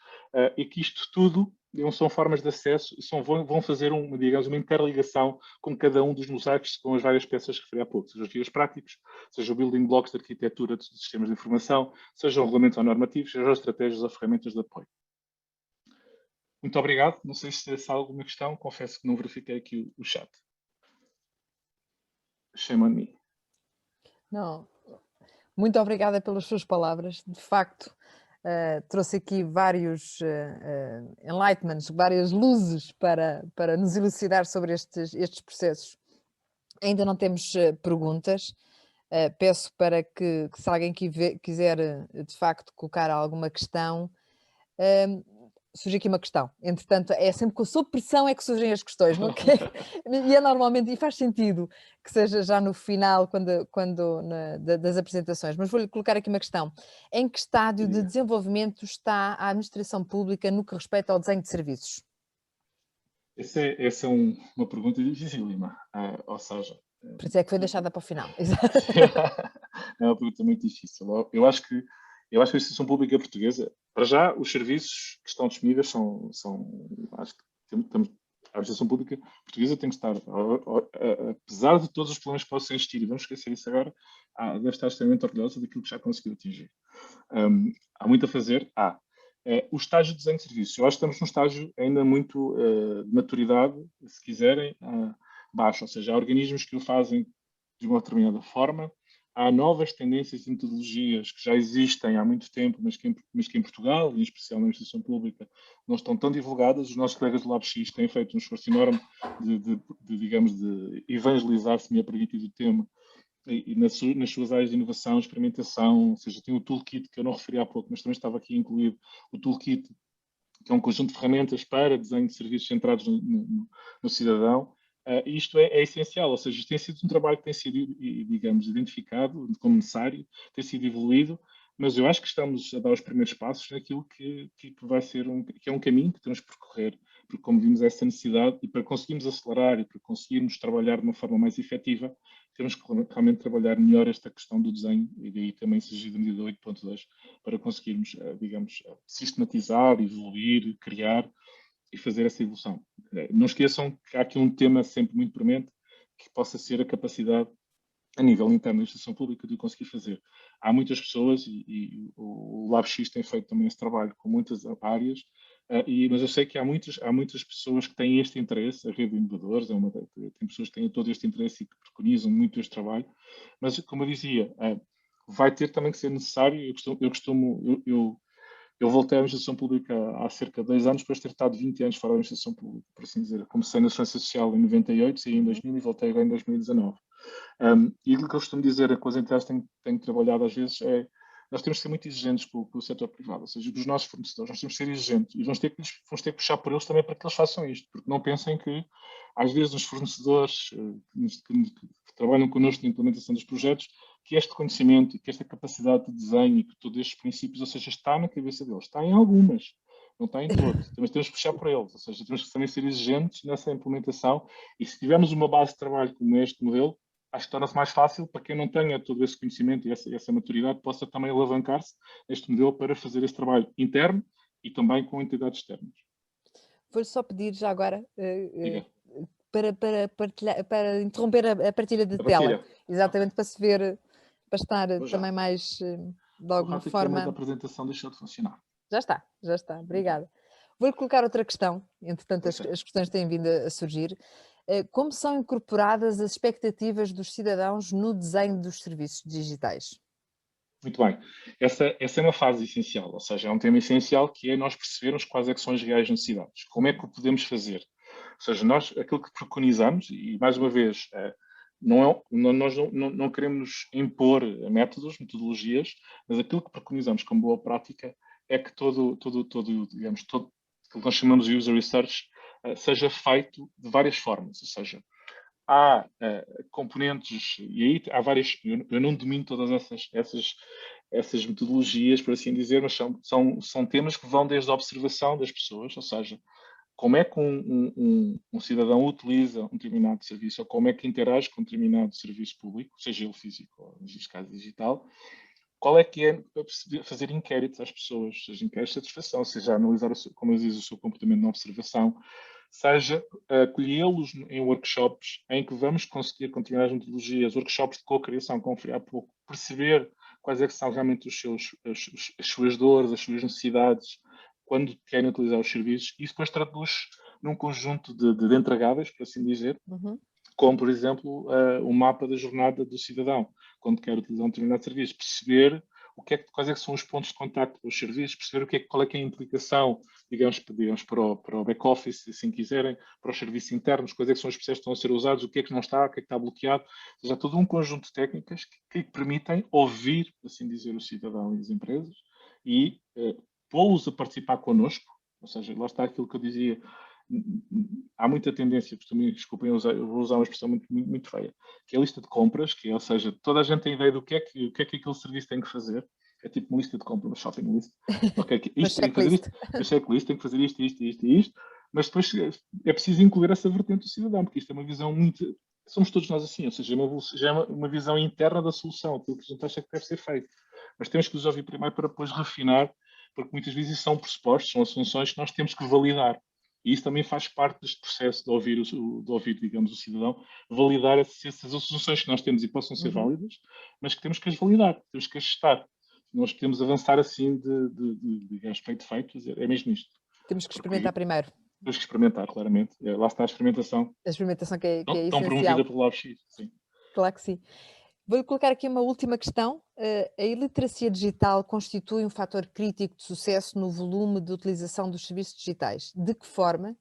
e que isto tudo são formas de acesso e vão fazer digamos, uma interligação com cada um dos mosaicos, com as várias peças que referi há pouco, seja os guias práticos, seja o building blocks de arquitetura de sistemas de informação, sejam regulamentos ou normativos, sejam estratégias ou ferramentas de apoio. Muito obrigado. Não sei se há alguma questão, confesso que não verifiquei aqui o chat. Shame on me. Não, muito obrigada pelas suas palavras. De facto, trouxe aqui vários enlightenments, várias luzes para nos elucidar sobre estes processos. Ainda não temos perguntas. Peço para que se alguém quiser, de facto, colocar alguma questão, surge aqui uma questão. Entretanto, é sempre sob pressão é que surgem as questões, não é? E é normalmente, e faz sentido que seja já no final das apresentações, mas vou-lhe colocar aqui uma questão. Em que estádio de desenvolvimento está a administração pública no que respeita ao desenho de serviços? Essa é uma pergunta dificílima, ou seja... Por isso é que foi deixada para o final. É uma pergunta muito difícil. Eu acho que a administração pública portuguesa, para já, os serviços que estão disponíveis acho que a administração pública portuguesa tem que estar, apesar de todos os problemas que possam existir, e vamos esquecer isso agora, deve estar extremamente orgulhosa daquilo que já conseguiu atingir. Há muito a fazer. O estágio de desenho de serviços. Eu acho que estamos num estágio ainda muito de maturidade, se quiserem, baixo, ou seja, há organismos que o fazem de uma determinada forma, há novas tendências e metodologias que já existem há muito tempo, mas que em Portugal, em especial na administração pública, não estão tão divulgadas. Os nossos colegas do LabX têm feito um esforço enorme digamos, de evangelizar, se me é permitido o termo, e nas suas áreas de inovação, experimentação, ou seja, tem o toolkit que eu não referi há pouco, mas também estava aqui incluído, o toolkit, que é um conjunto de ferramentas para desenho de serviços centrados no cidadão. Isto é essencial, ou seja, isto tem sido um trabalho que tem sido, digamos, identificado como necessário, tem sido evoluído, mas eu acho que estamos a dar os primeiros passos naquilo que vai ser que é um caminho que temos que percorrer, porque como vimos essa necessidade, e para conseguirmos acelerar e para conseguirmos trabalhar de uma forma mais efetiva, temos que realmente trabalhar melhor esta questão do desenho, e daí também surgiu a medida 8.2, para conseguirmos, digamos, sistematizar, evoluir, criar e fazer essa evolução. Não esqueçam que há aqui um tema sempre muito premente, que possa ser a capacidade, a nível interno da instituição pública, de conseguir fazer. Há muitas pessoas, e o LabX tem feito também esse trabalho com muitas áreas, mas eu sei que há muitas pessoas que têm este interesse, a rede de inovadores, tem pessoas que têm todo este interesse e que preconizam muito este trabalho, mas, como eu dizia, vai ter também que ser necessário. Eu voltei à administração pública há cerca de 2 anos, depois de ter estado 20 anos fora da administração pública, por assim dizer. Comecei na Segurança Social em 98, saí em 2000 e voltei agora em 2019. E aquilo que eu costumo dizer é que as entidades têm trabalhado às vezes nós temos que ser muito exigentes com o setor privado, ou seja, com os nossos fornecedores, nós temos que ser exigentes e vamos ter que puxar por eles também para que eles façam isto, porque não pensem que às vezes os fornecedores que trabalham connosco na implementação dos projetos, que este conhecimento e que esta capacidade de desenho e que todos estes princípios, ou seja, está na cabeça deles, está em algumas, não está em todos, mas temos que puxar por eles, ou seja, temos que também ser exigentes nessa implementação, e se tivermos uma base de trabalho como este modelo, acho que torna-se mais fácil para quem não tenha todo esse conhecimento e essa maturidade possa também alavancar-se neste modelo para fazer esse trabalho interno e também com entidades externas. Vou-lhe só pedir já agora para interromper a partilha de tela. Exatamente, para se ver, para estar também mais, de alguma forma... A apresentação deixou de funcionar. Já está. Obrigada. Vou-lhe colocar outra questão, entretanto as questões têm vindo a surgir. Como são incorporadas as expectativas dos cidadãos no desenho dos serviços digitais? Muito bem. Essa é uma fase essencial, ou seja, é um tema essencial que é nós percebermos quais é que são as reais necessidades. Como é que o podemos fazer? Ou seja, nós, aquilo que preconizamos, e mais uma vez, não é, nós não queremos impor métodos, metodologias, mas aquilo que preconizamos como boa prática é que digamos, todo aquilo que nós chamamos de user research seja feito de várias formas, ou seja, há componentes, e aí há várias, eu não domino todas essas metodologias, por assim dizer, mas são temas que vão desde a observação das pessoas, ou seja, como é que um cidadão utiliza um determinado serviço, ou como é que interage com um determinado serviço público, seja ele físico ou, neste caso, digital, qual é que é fazer inquéritos às pessoas, seja inquéritos de satisfação, seja analisar, como eu disse, o seu comportamento na observação, seja acolhê-los em workshops em que vamos conseguir continuar as metodologias, workshops de co-criação, como falei há pouco, perceber quais é que são realmente as suas dores, as suas necessidades, quando querem utilizar os serviços, e isso depois traduz num conjunto de entregáveis, por assim dizer, Uhum. como, por exemplo, o mapa da jornada do cidadão, quando quer utilizar um determinado serviço, perceber quais é que são os pontos de contacto com os serviços, perceber qual é que é a implicação, digamos para o back-office, se assim quiserem, para os serviços internos, quais é que são os processos que estão a ser usados, o que é que não está, o que é que está bloqueado. Ou seja, há todo um conjunto de técnicas que permitem ouvir, assim dizer, o cidadão e as empresas e pô-los a participar connosco. Ou seja, lá está aquilo que eu dizia, há muita tendência, também, desculpem, eu vou usar uma expressão muito feia, que é a lista de compras, que é, ou seja, toda a gente tem ideia do que é que aquele serviço tem que fazer. É tipo uma lista de compras, uma shopping list. Ok, Uma isto tem que fazer checklist. isto, uma checklist, tem que fazer isto, isto, isto e isto, mas depois é preciso incluir essa vertente do cidadão, porque isto é uma visão muito. Somos todos nós assim, ou seja, já é uma visão interna da solução, aquilo que a gente acha que deve ser feito. Mas temos que os ouvir primeiro para depois refinar, porque muitas vezes isso são pressupostos, são assunções que nós temos que validar. E isso também faz parte deste processo de ouvir, digamos, o cidadão, validar se essas assunções que nós temos e possam ser Uhum. válidas, mas que temos que as validar, temos que as testar. Nós podemos avançar assim digamos, feito, é mesmo isto. Temos que Porque experimentar primeiro. temos que experimentar, claramente. Lá está a experimentação, A experimentação que é tão promovida essencial. pelo LabX. Sim. Claro que sim. Vou colocar aqui uma última questão. A iliteracia digital constitui um fator crítico de sucesso no volume de utilização dos serviços digitais. De que forma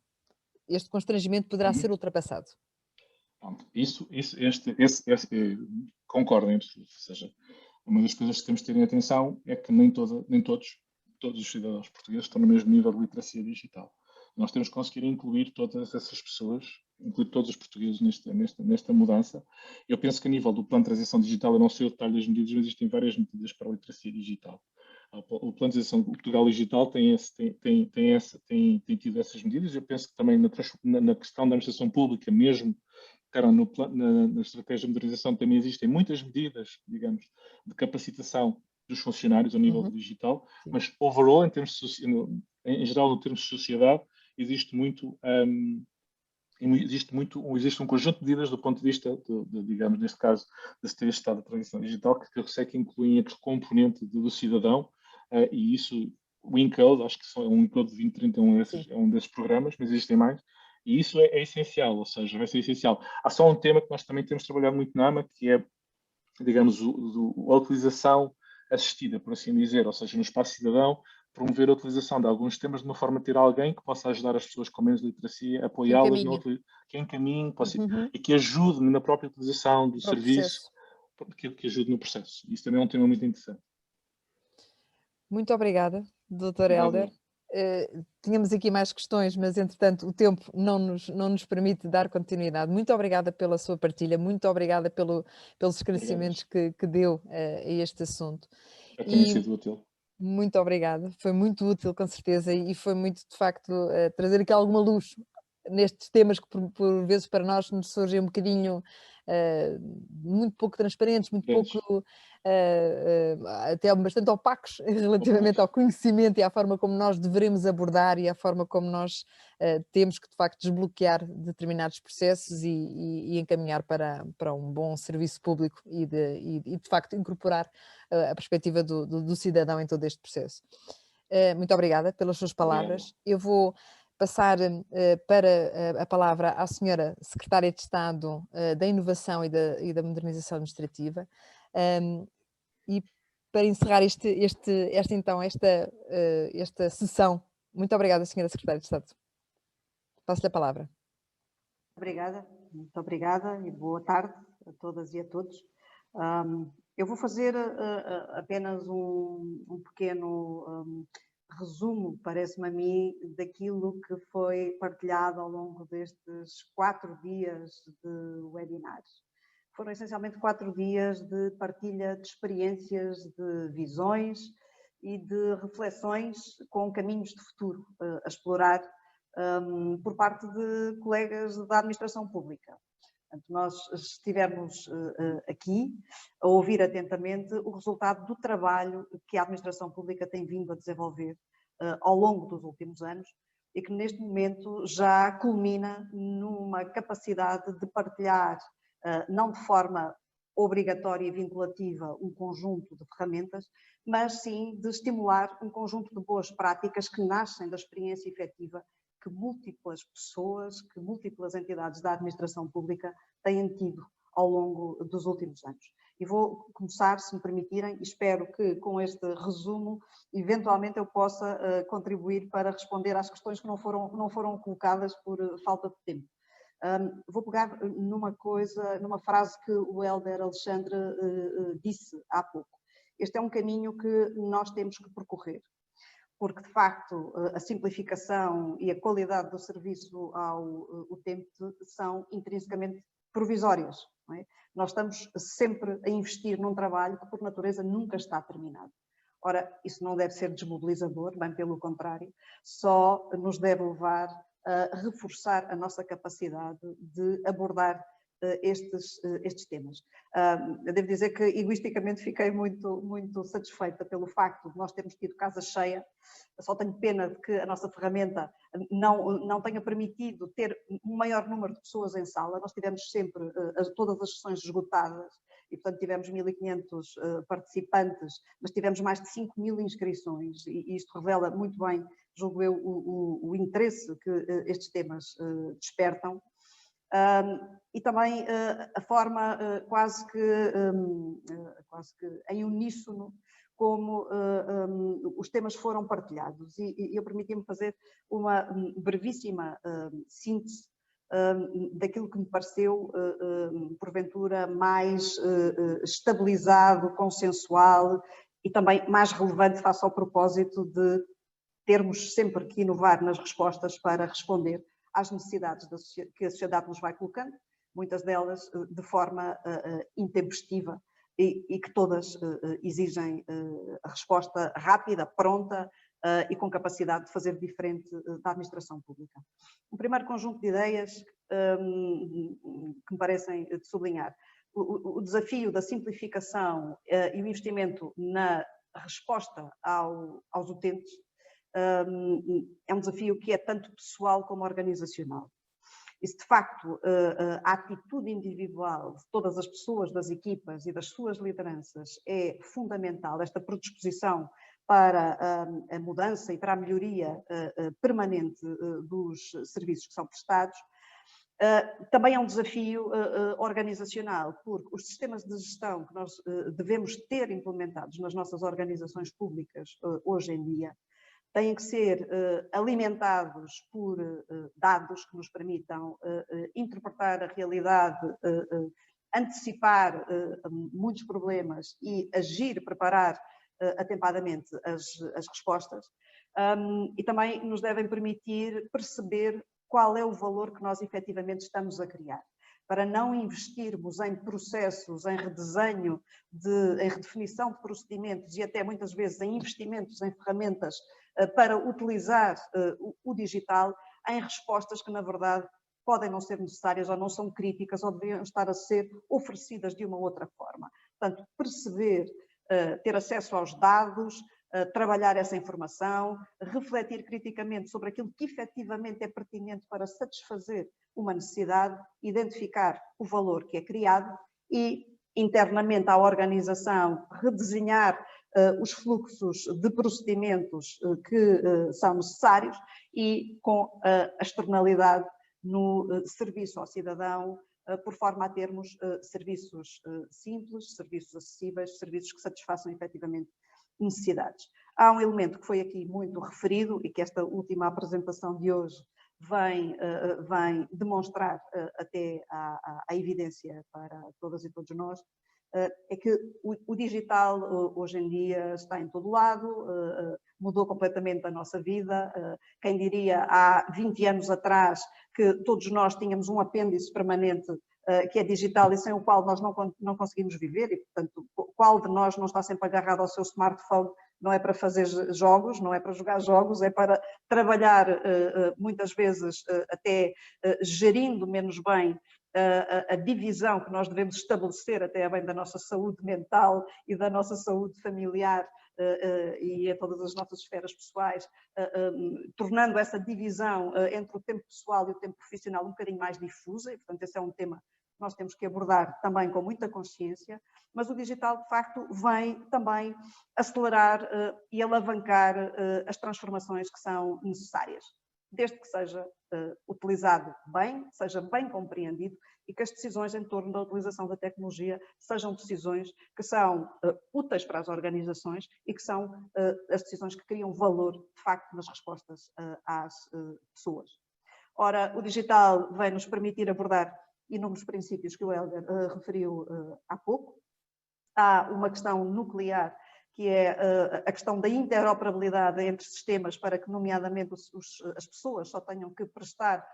este constrangimento poderá Uhum. ser ultrapassado? Pronto. Concordo em absoluto. Ou seja, uma das coisas que temos de ter em atenção é que nem todos os cidadãos portugueses estão no mesmo nível de literacia digital. Nós temos que conseguir incluir todas essas pessoas, incluir todos os portugueses nesta mudança. Eu penso que a nível do plano de transição digital, eu não sei o detalhe das medidas, mas existem várias medidas para a literacia digital. O plano de transição do Portugal Digital tem tido essas medidas. Eu penso que também na questão da administração pública, mesmo na estratégia de modernização, também existem muitas medidas, digamos, de capacitação dos funcionários ao nível Uhum. digital, Sim. mas overall, em geral, no termos de sociedade, existe existe um conjunto de medidas do ponto de vista, digamos, neste caso, da Secretaria de Estado da Transição Digital, que eu sei que incluem aquele componente do cidadão, e isso, o Incode, acho que é um Incode de 2030 é um desses programas, mas existem mais, e isso é essencial, ou seja, vai ser essencial. Há só um tema que nós também temos trabalhado muito na AMA, que é, digamos, a utilização assistida, por assim dizer, ou seja, no espaço cidadão, promover a utilização de alguns temas de uma forma a ter alguém que possa ajudar as pessoas com menos literacia, Que apoiá-las, encaminhe. que encaminhe Uhum. e que ajude na própria utilização do Para o serviço, processo. que ajude no processo. Isso também é um tema muito interessante. Muito obrigada, Dr. Obrigado, Hélder. eu. Tínhamos aqui mais questões, mas entretanto o tempo não nos permite dar continuidade. Muito obrigada pela sua partilha, muito obrigada pelos Obrigado, esclarecimentos que deu a este assunto. eu tenho E sido útil. muito obrigada, foi muito útil com certeza e foi muito de facto trazer aqui alguma luz nestes temas que por vezes para nós nos surgem um bocadinho muito pouco transparentes, muito pouco Grandes. até bastante opacos relativamente ao conhecimento e à forma como nós devemos abordar e à forma como nós temos que de facto desbloquear determinados processos e encaminhar para um bom serviço público e de facto incorporar a perspectiva do cidadão em todo este processo. Muito obrigada pelas suas Obrigado. palavras. Eu vou passar para a palavra à senhora Secretária de Estado da Inovação e da Modernização Administrativa, e para encerrar esta sessão. Muito obrigada, Sra. Secretária de Estado. Passo-lhe a palavra. Obrigada, muito obrigada e boa tarde a todas e a todos. Eu vou fazer apenas um pequeno resumo, parece-me a mim, daquilo que foi partilhado ao longo destes 4 dias de webinars. Foram essencialmente 4 dias de partilha de experiências, de visões e de reflexões com caminhos de futuro a explorar por parte de colegas da administração pública. Portanto, nós estivemos aqui a ouvir atentamente o resultado do trabalho que a administração pública tem vindo a desenvolver ao longo dos últimos anos e que neste momento já culmina numa capacidade de partilhar, não de forma obrigatória e vinculativa, um conjunto de ferramentas, mas sim de estimular um conjunto de boas práticas que nascem da experiência efetiva que múltiplas pessoas, que múltiplas entidades da administração pública têm tido ao longo dos últimos anos. E vou começar, se me permitirem, e espero que com este resumo, eventualmente eu possa contribuir para responder às questões que não foram colocadas por falta de tempo. Vou pegar numa frase que o Hélder Alexandre disse há pouco. Este é um caminho que nós temos que percorrer, porque de facto a simplificação e a qualidade do serviço ao utente são intrinsecamente provisórias. Não é? Nós estamos sempre a investir num trabalho que por natureza nunca está terminado. Ora, isso não deve ser desmobilizador, bem pelo contrário, só nos deve levar a reforçar a nossa capacidade de abordar estes temas. Eu devo dizer que egoisticamente fiquei muito satisfeita pelo facto de nós termos tido casa cheia. Eu só tenho pena de que a nossa ferramenta não tenha permitido ter um maior número de pessoas em sala. Nós tivemos sempre todas as sessões esgotadas e, portanto, tivemos 1.500 participantes, mas tivemos mais de 5.000 inscrições e isto revela muito bem, julgo eu, o interesse que estes temas despertam. E também a forma quase que em uníssono como os temas foram partilhados. E eu permiti-me fazer uma brevíssima síntese daquilo que me pareceu, porventura, mais estabilizado, consensual e também mais relevante face ao propósito de termos sempre que inovar nas respostas para responder às necessidades que a sociedade nos vai colocando, muitas delas de forma intempestiva e que todas exigem a resposta rápida, pronta e com capacidade de fazer diferente da administração pública. Um primeiro conjunto de ideias que me parecem de sublinhar. O desafio da simplificação e o investimento na resposta aos utentes é um desafio que é tanto pessoal como organizacional. E se de facto a atitude individual de todas as pessoas das equipas e das suas lideranças é fundamental, esta predisposição para a mudança e para a melhoria permanente dos serviços que são prestados, também é um desafio organizacional, porque os sistemas de gestão que nós devemos ter implementados nas nossas organizações públicas hoje em dia têm que ser alimentados por dados que nos permitam interpretar a realidade, antecipar muitos problemas e agir, preparar atempadamente as respostas. E também nos devem permitir perceber qual é o valor que nós efetivamente estamos a criar, para não investirmos em processos, em redesenho, em redefinição de procedimentos e até muitas vezes em investimentos em ferramentas para utilizar o digital em respostas que, na verdade, podem não ser necessárias ou não são críticas ou deveriam estar a ser oferecidas de uma outra forma. Portanto, perceber, ter acesso aos dados, trabalhar essa informação, refletir criticamente sobre aquilo que efetivamente é pertinente para satisfazer uma necessidade, identificar o valor que é criado e, internamente à organização, redesenhar os fluxos de procedimentos que são necessários e com a externalidade no serviço ao cidadão, por forma a termos serviços simples, serviços acessíveis, serviços que satisfaçam efetivamente necessidades. Há um elemento que foi aqui muito referido e que esta última apresentação de hoje vem demonstrar até à evidência para todas e todos nós, é que o digital hoje em dia está em todo lado, mudou completamente a nossa vida. Quem diria há 20 anos atrás que todos nós tínhamos um apêndice permanente que é digital e sem o qual nós não conseguimos viver, e portanto qual de nós não está sempre agarrado ao seu smartphone? Não é para fazer jogos, não é para jogar jogos, é para trabalhar muitas vezes até gerindo menos bem a divisão que nós devemos estabelecer até bem da nossa saúde mental e da nossa saúde familiar e em todas as nossas esferas pessoais, tornando essa divisão entre o tempo pessoal e o tempo profissional um bocadinho mais difusa, e portanto esse é um tema que nós temos que abordar também com muita consciência, mas o digital de facto vem também acelerar e alavancar as transformações que são necessárias, desde que seja utilizado bem, seja bem compreendido e que as decisões em torno da utilização da tecnologia sejam decisões que são úteis para as organizações e que são as decisões que criam valor, de facto, nas respostas às pessoas. Ora, o digital vai nos permitir abordar inúmeros princípios que o Helder referiu há pouco. Há uma questão nuclear, que é a questão da interoperabilidade entre sistemas para que, nomeadamente, as pessoas só tenham que prestar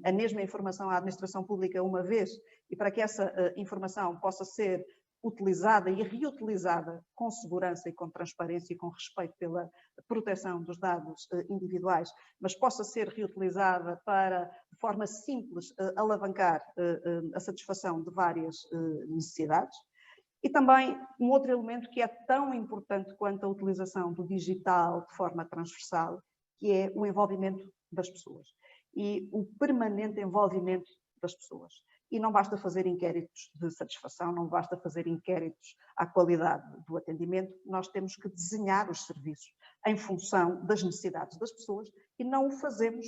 a mesma informação à administração pública uma vez e para que essa informação possa ser utilizada e reutilizada com segurança e com transparência e com respeito pela proteção dos dados individuais, mas possa ser reutilizada para, de forma simples, alavancar a satisfação de várias necessidades. E também um outro elemento que é tão importante quanto a utilização do digital de forma transversal, que é o envolvimento das pessoas e o permanente envolvimento das pessoas. E não basta fazer inquéritos de satisfação, não basta fazer inquéritos à qualidade do atendimento, nós temos que desenhar os serviços em função das necessidades das pessoas e não o fazemos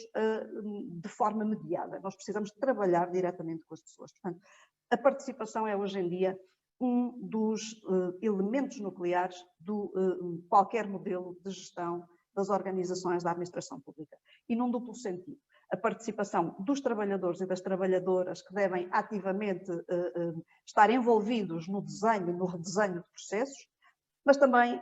de forma mediada. Nós precisamos trabalhar diretamente com as pessoas. Portanto, a participação é hoje em dia um dos elementos nucleares de qualquer modelo de gestão das organizações da administração pública. E num duplo sentido. A participação dos trabalhadores e das trabalhadoras que devem ativamente estar envolvidos no desenho e no redesenho de processos, mas também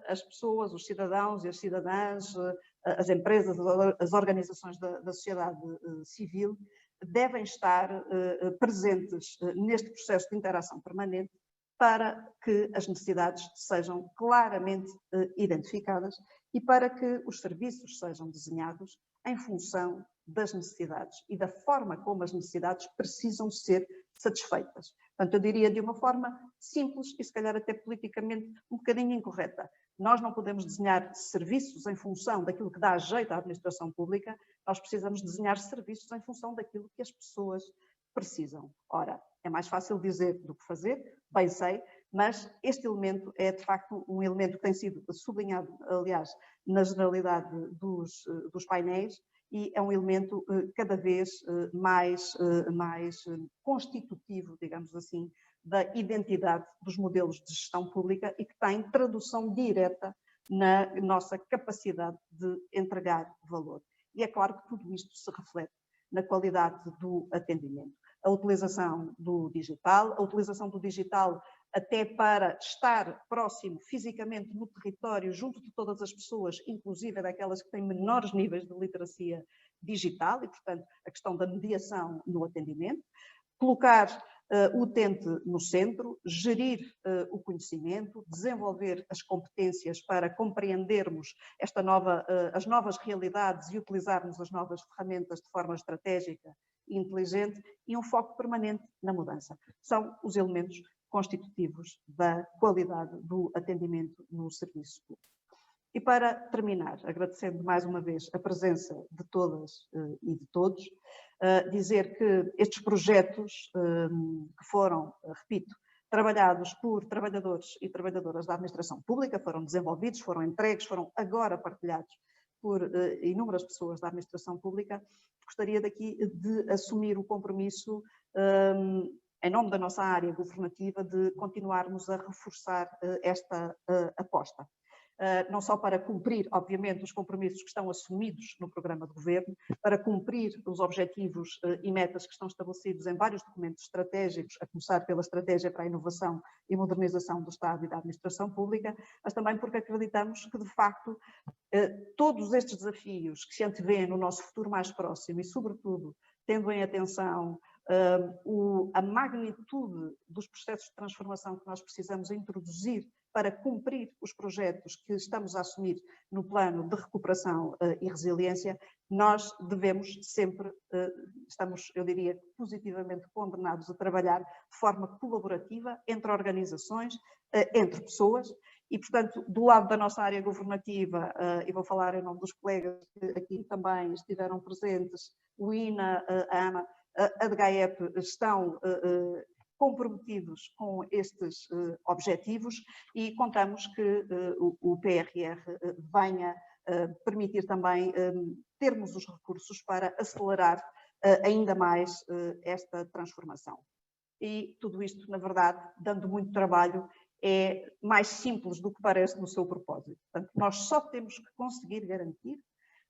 as pessoas, os cidadãos e as cidadãs, as empresas, as organizações da sociedade civil, devem estar presentes neste processo de interação permanente para que as necessidades sejam claramente identificadas e para que os serviços sejam desenhados em função das necessidades e da forma como as necessidades precisam ser satisfeitas. Portanto, eu diria de uma forma simples e se calhar até politicamente um bocadinho incorreta. Nós não podemos desenhar serviços em função daquilo que dá jeito à administração pública, nós precisamos desenhar serviços em função daquilo que as pessoas precisam. Ora, é mais fácil dizer do que fazer, bem sei, mas este elemento é de facto um elemento que tem sido sublinhado, aliás, na generalidade dos painéis e é um elemento cada vez mais constitutivo, digamos assim, da identidade dos modelos de gestão pública e que tem tradução direta na nossa capacidade de entregar valor. E é claro que tudo isto se reflete na qualidade do atendimento. A utilização do digital até para estar próximo fisicamente no território, junto de todas as pessoas, inclusive daquelas que têm menores níveis de literacia digital e, portanto, a questão da mediação no atendimento, colocar o utente no centro, gerir o conhecimento, desenvolver as competências para compreendermos as novas realidades e utilizarmos as novas ferramentas de forma estratégica e inteligente e um foco permanente na mudança. São os elementos constitutivos da qualidade do atendimento no serviço público. E para terminar, agradecendo mais uma vez a presença de todas e de todos, dizer que estes projetos que foram, repito, trabalhados por trabalhadores e trabalhadoras da administração pública, foram desenvolvidos, foram entregues, foram agora partilhados por inúmeras pessoas da administração pública, gostaria daqui de assumir o compromisso, em nome da nossa área governativa, de continuarmos a reforçar esta aposta. Não só para cumprir, obviamente, os compromissos que estão assumidos no programa de governo, para cumprir os objetivos e metas que estão estabelecidos em vários documentos estratégicos, a começar pela Estratégia para a Inovação e Modernização do Estado e da Administração Pública, mas também porque acreditamos que, de facto, todos estes desafios que se antevêem no nosso futuro mais próximo e, sobretudo, tendo em atenção a magnitude dos processos de transformação que nós precisamos introduzir para cumprir os projetos que estamos a assumir no plano de recuperação e resiliência, nós devemos sempre, estamos, eu diria, positivamente condenados a trabalhar de forma colaborativa entre organizações, entre pessoas, e, portanto, do lado da nossa área governativa, e vou falar em nome dos colegas que aqui também estiveram presentes, o INA, a AMA, a DGAEP, estão comprometidos com estes objetivos e contamos que o PRR venha permitir também termos os recursos para acelerar ainda mais esta transformação. E tudo isto, na verdade, dando muito trabalho, é mais simples do que parece no seu propósito. Portanto, nós só temos que conseguir garantir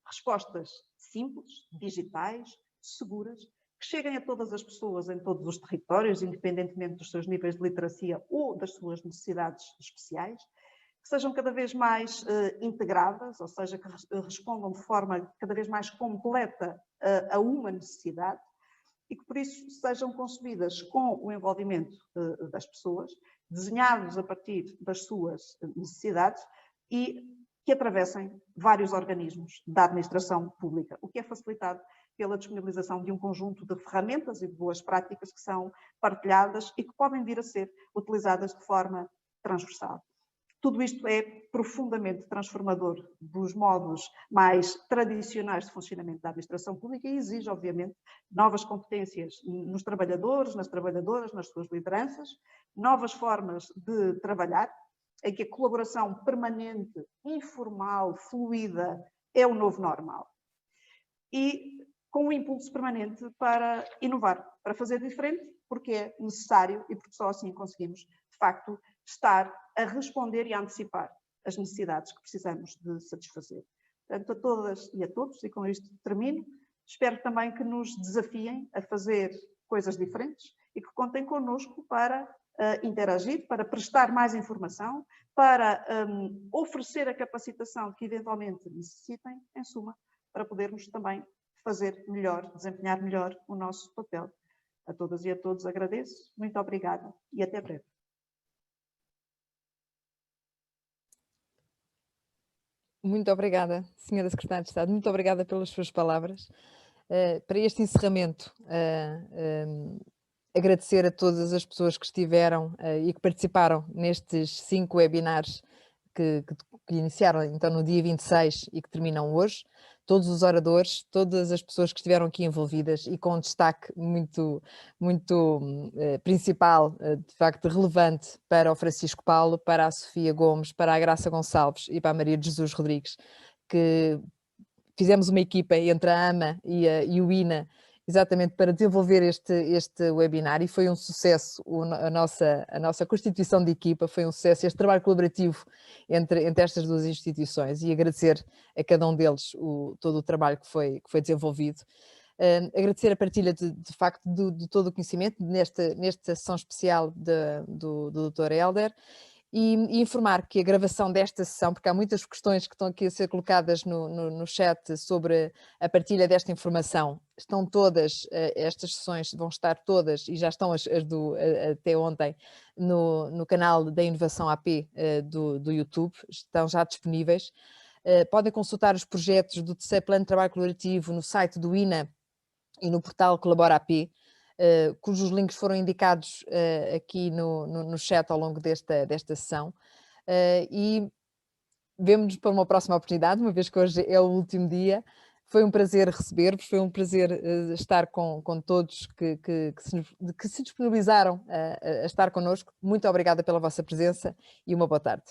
respostas simples, digitais, seguras, que cheguem a todas as pessoas em todos os territórios, independentemente dos seus níveis de literacia ou das suas necessidades especiais, que sejam cada vez mais integradas, ou seja, que respondam de forma cada vez mais completa a uma necessidade e que, por isso, sejam concebidas com o envolvimento das pessoas, desenhados a partir das suas necessidades e que atravessem vários organismos da administração pública, o que é facilitado pela disponibilização de um conjunto de ferramentas e de boas práticas que são partilhadas e que podem vir a ser utilizadas de forma transversal. Tudo isto é profundamente transformador dos modos mais tradicionais de funcionamento da administração pública e exige, obviamente, novas competências nos trabalhadores, nas trabalhadoras, nas suas lideranças, novas formas de trabalhar, em que a colaboração permanente, informal, fluida, é o novo normal. E com um impulso permanente para inovar, para fazer diferente, porque é necessário e porque só assim conseguimos, de facto, estar a responder e a antecipar as necessidades que precisamos de satisfazer. Portanto, a todas e a todos, e com isto termino, espero também que nos desafiem a fazer coisas diferentes e que contem connosco para interagir, para prestar mais informação, para oferecer a capacitação que eventualmente necessitem, em suma, para podermos também fazer melhor, desempenhar melhor o nosso papel. A todas e a todos agradeço, muito obrigada e até breve. Muito obrigada, Senhora Secretária de Estado, muito obrigada pelas suas palavras. Para este encerramento, agradecer a todas as pessoas que estiveram e que participaram nestes 5 webinars que iniciaram então no dia 26 e que terminam hoje, todos os oradores, todas as pessoas que estiveram aqui envolvidas e com um destaque muito principal, de facto relevante para o Francisco Paulo, para a Sofia Gomes, para a Graça Gonçalves e para a Maria de Jesus Rodrigues, que fizemos uma equipa entre a AMA e o INA, exatamente para desenvolver este webinar e foi um sucesso, a nossa constituição de equipa foi um sucesso, este trabalho colaborativo entre estas duas instituições e agradecer a cada um deles todo o trabalho que foi desenvolvido. Agradecer a partilha de facto de todo o conhecimento nesta sessão especial do Dr. Hélder e informar que a gravação desta sessão, porque há muitas questões que estão aqui a ser colocadas no chat sobre a partilha desta informação, estão todas, estas sessões vão estar todas e já estão até ontem no canal da Inovação AP do YouTube, estão já disponíveis. Podem consultar os projetos do terceiro plano de trabalho colaborativo no site do INA e no portal Colabora AP, cujos links foram indicados aqui no chat ao longo desta sessão. E vemo-nos para uma próxima oportunidade, uma vez que hoje é o último dia. Foi um prazer receber-vos, foi um prazer estar com todos que se disponibilizaram a estar connosco. Muito obrigada pela vossa presença e uma boa tarde.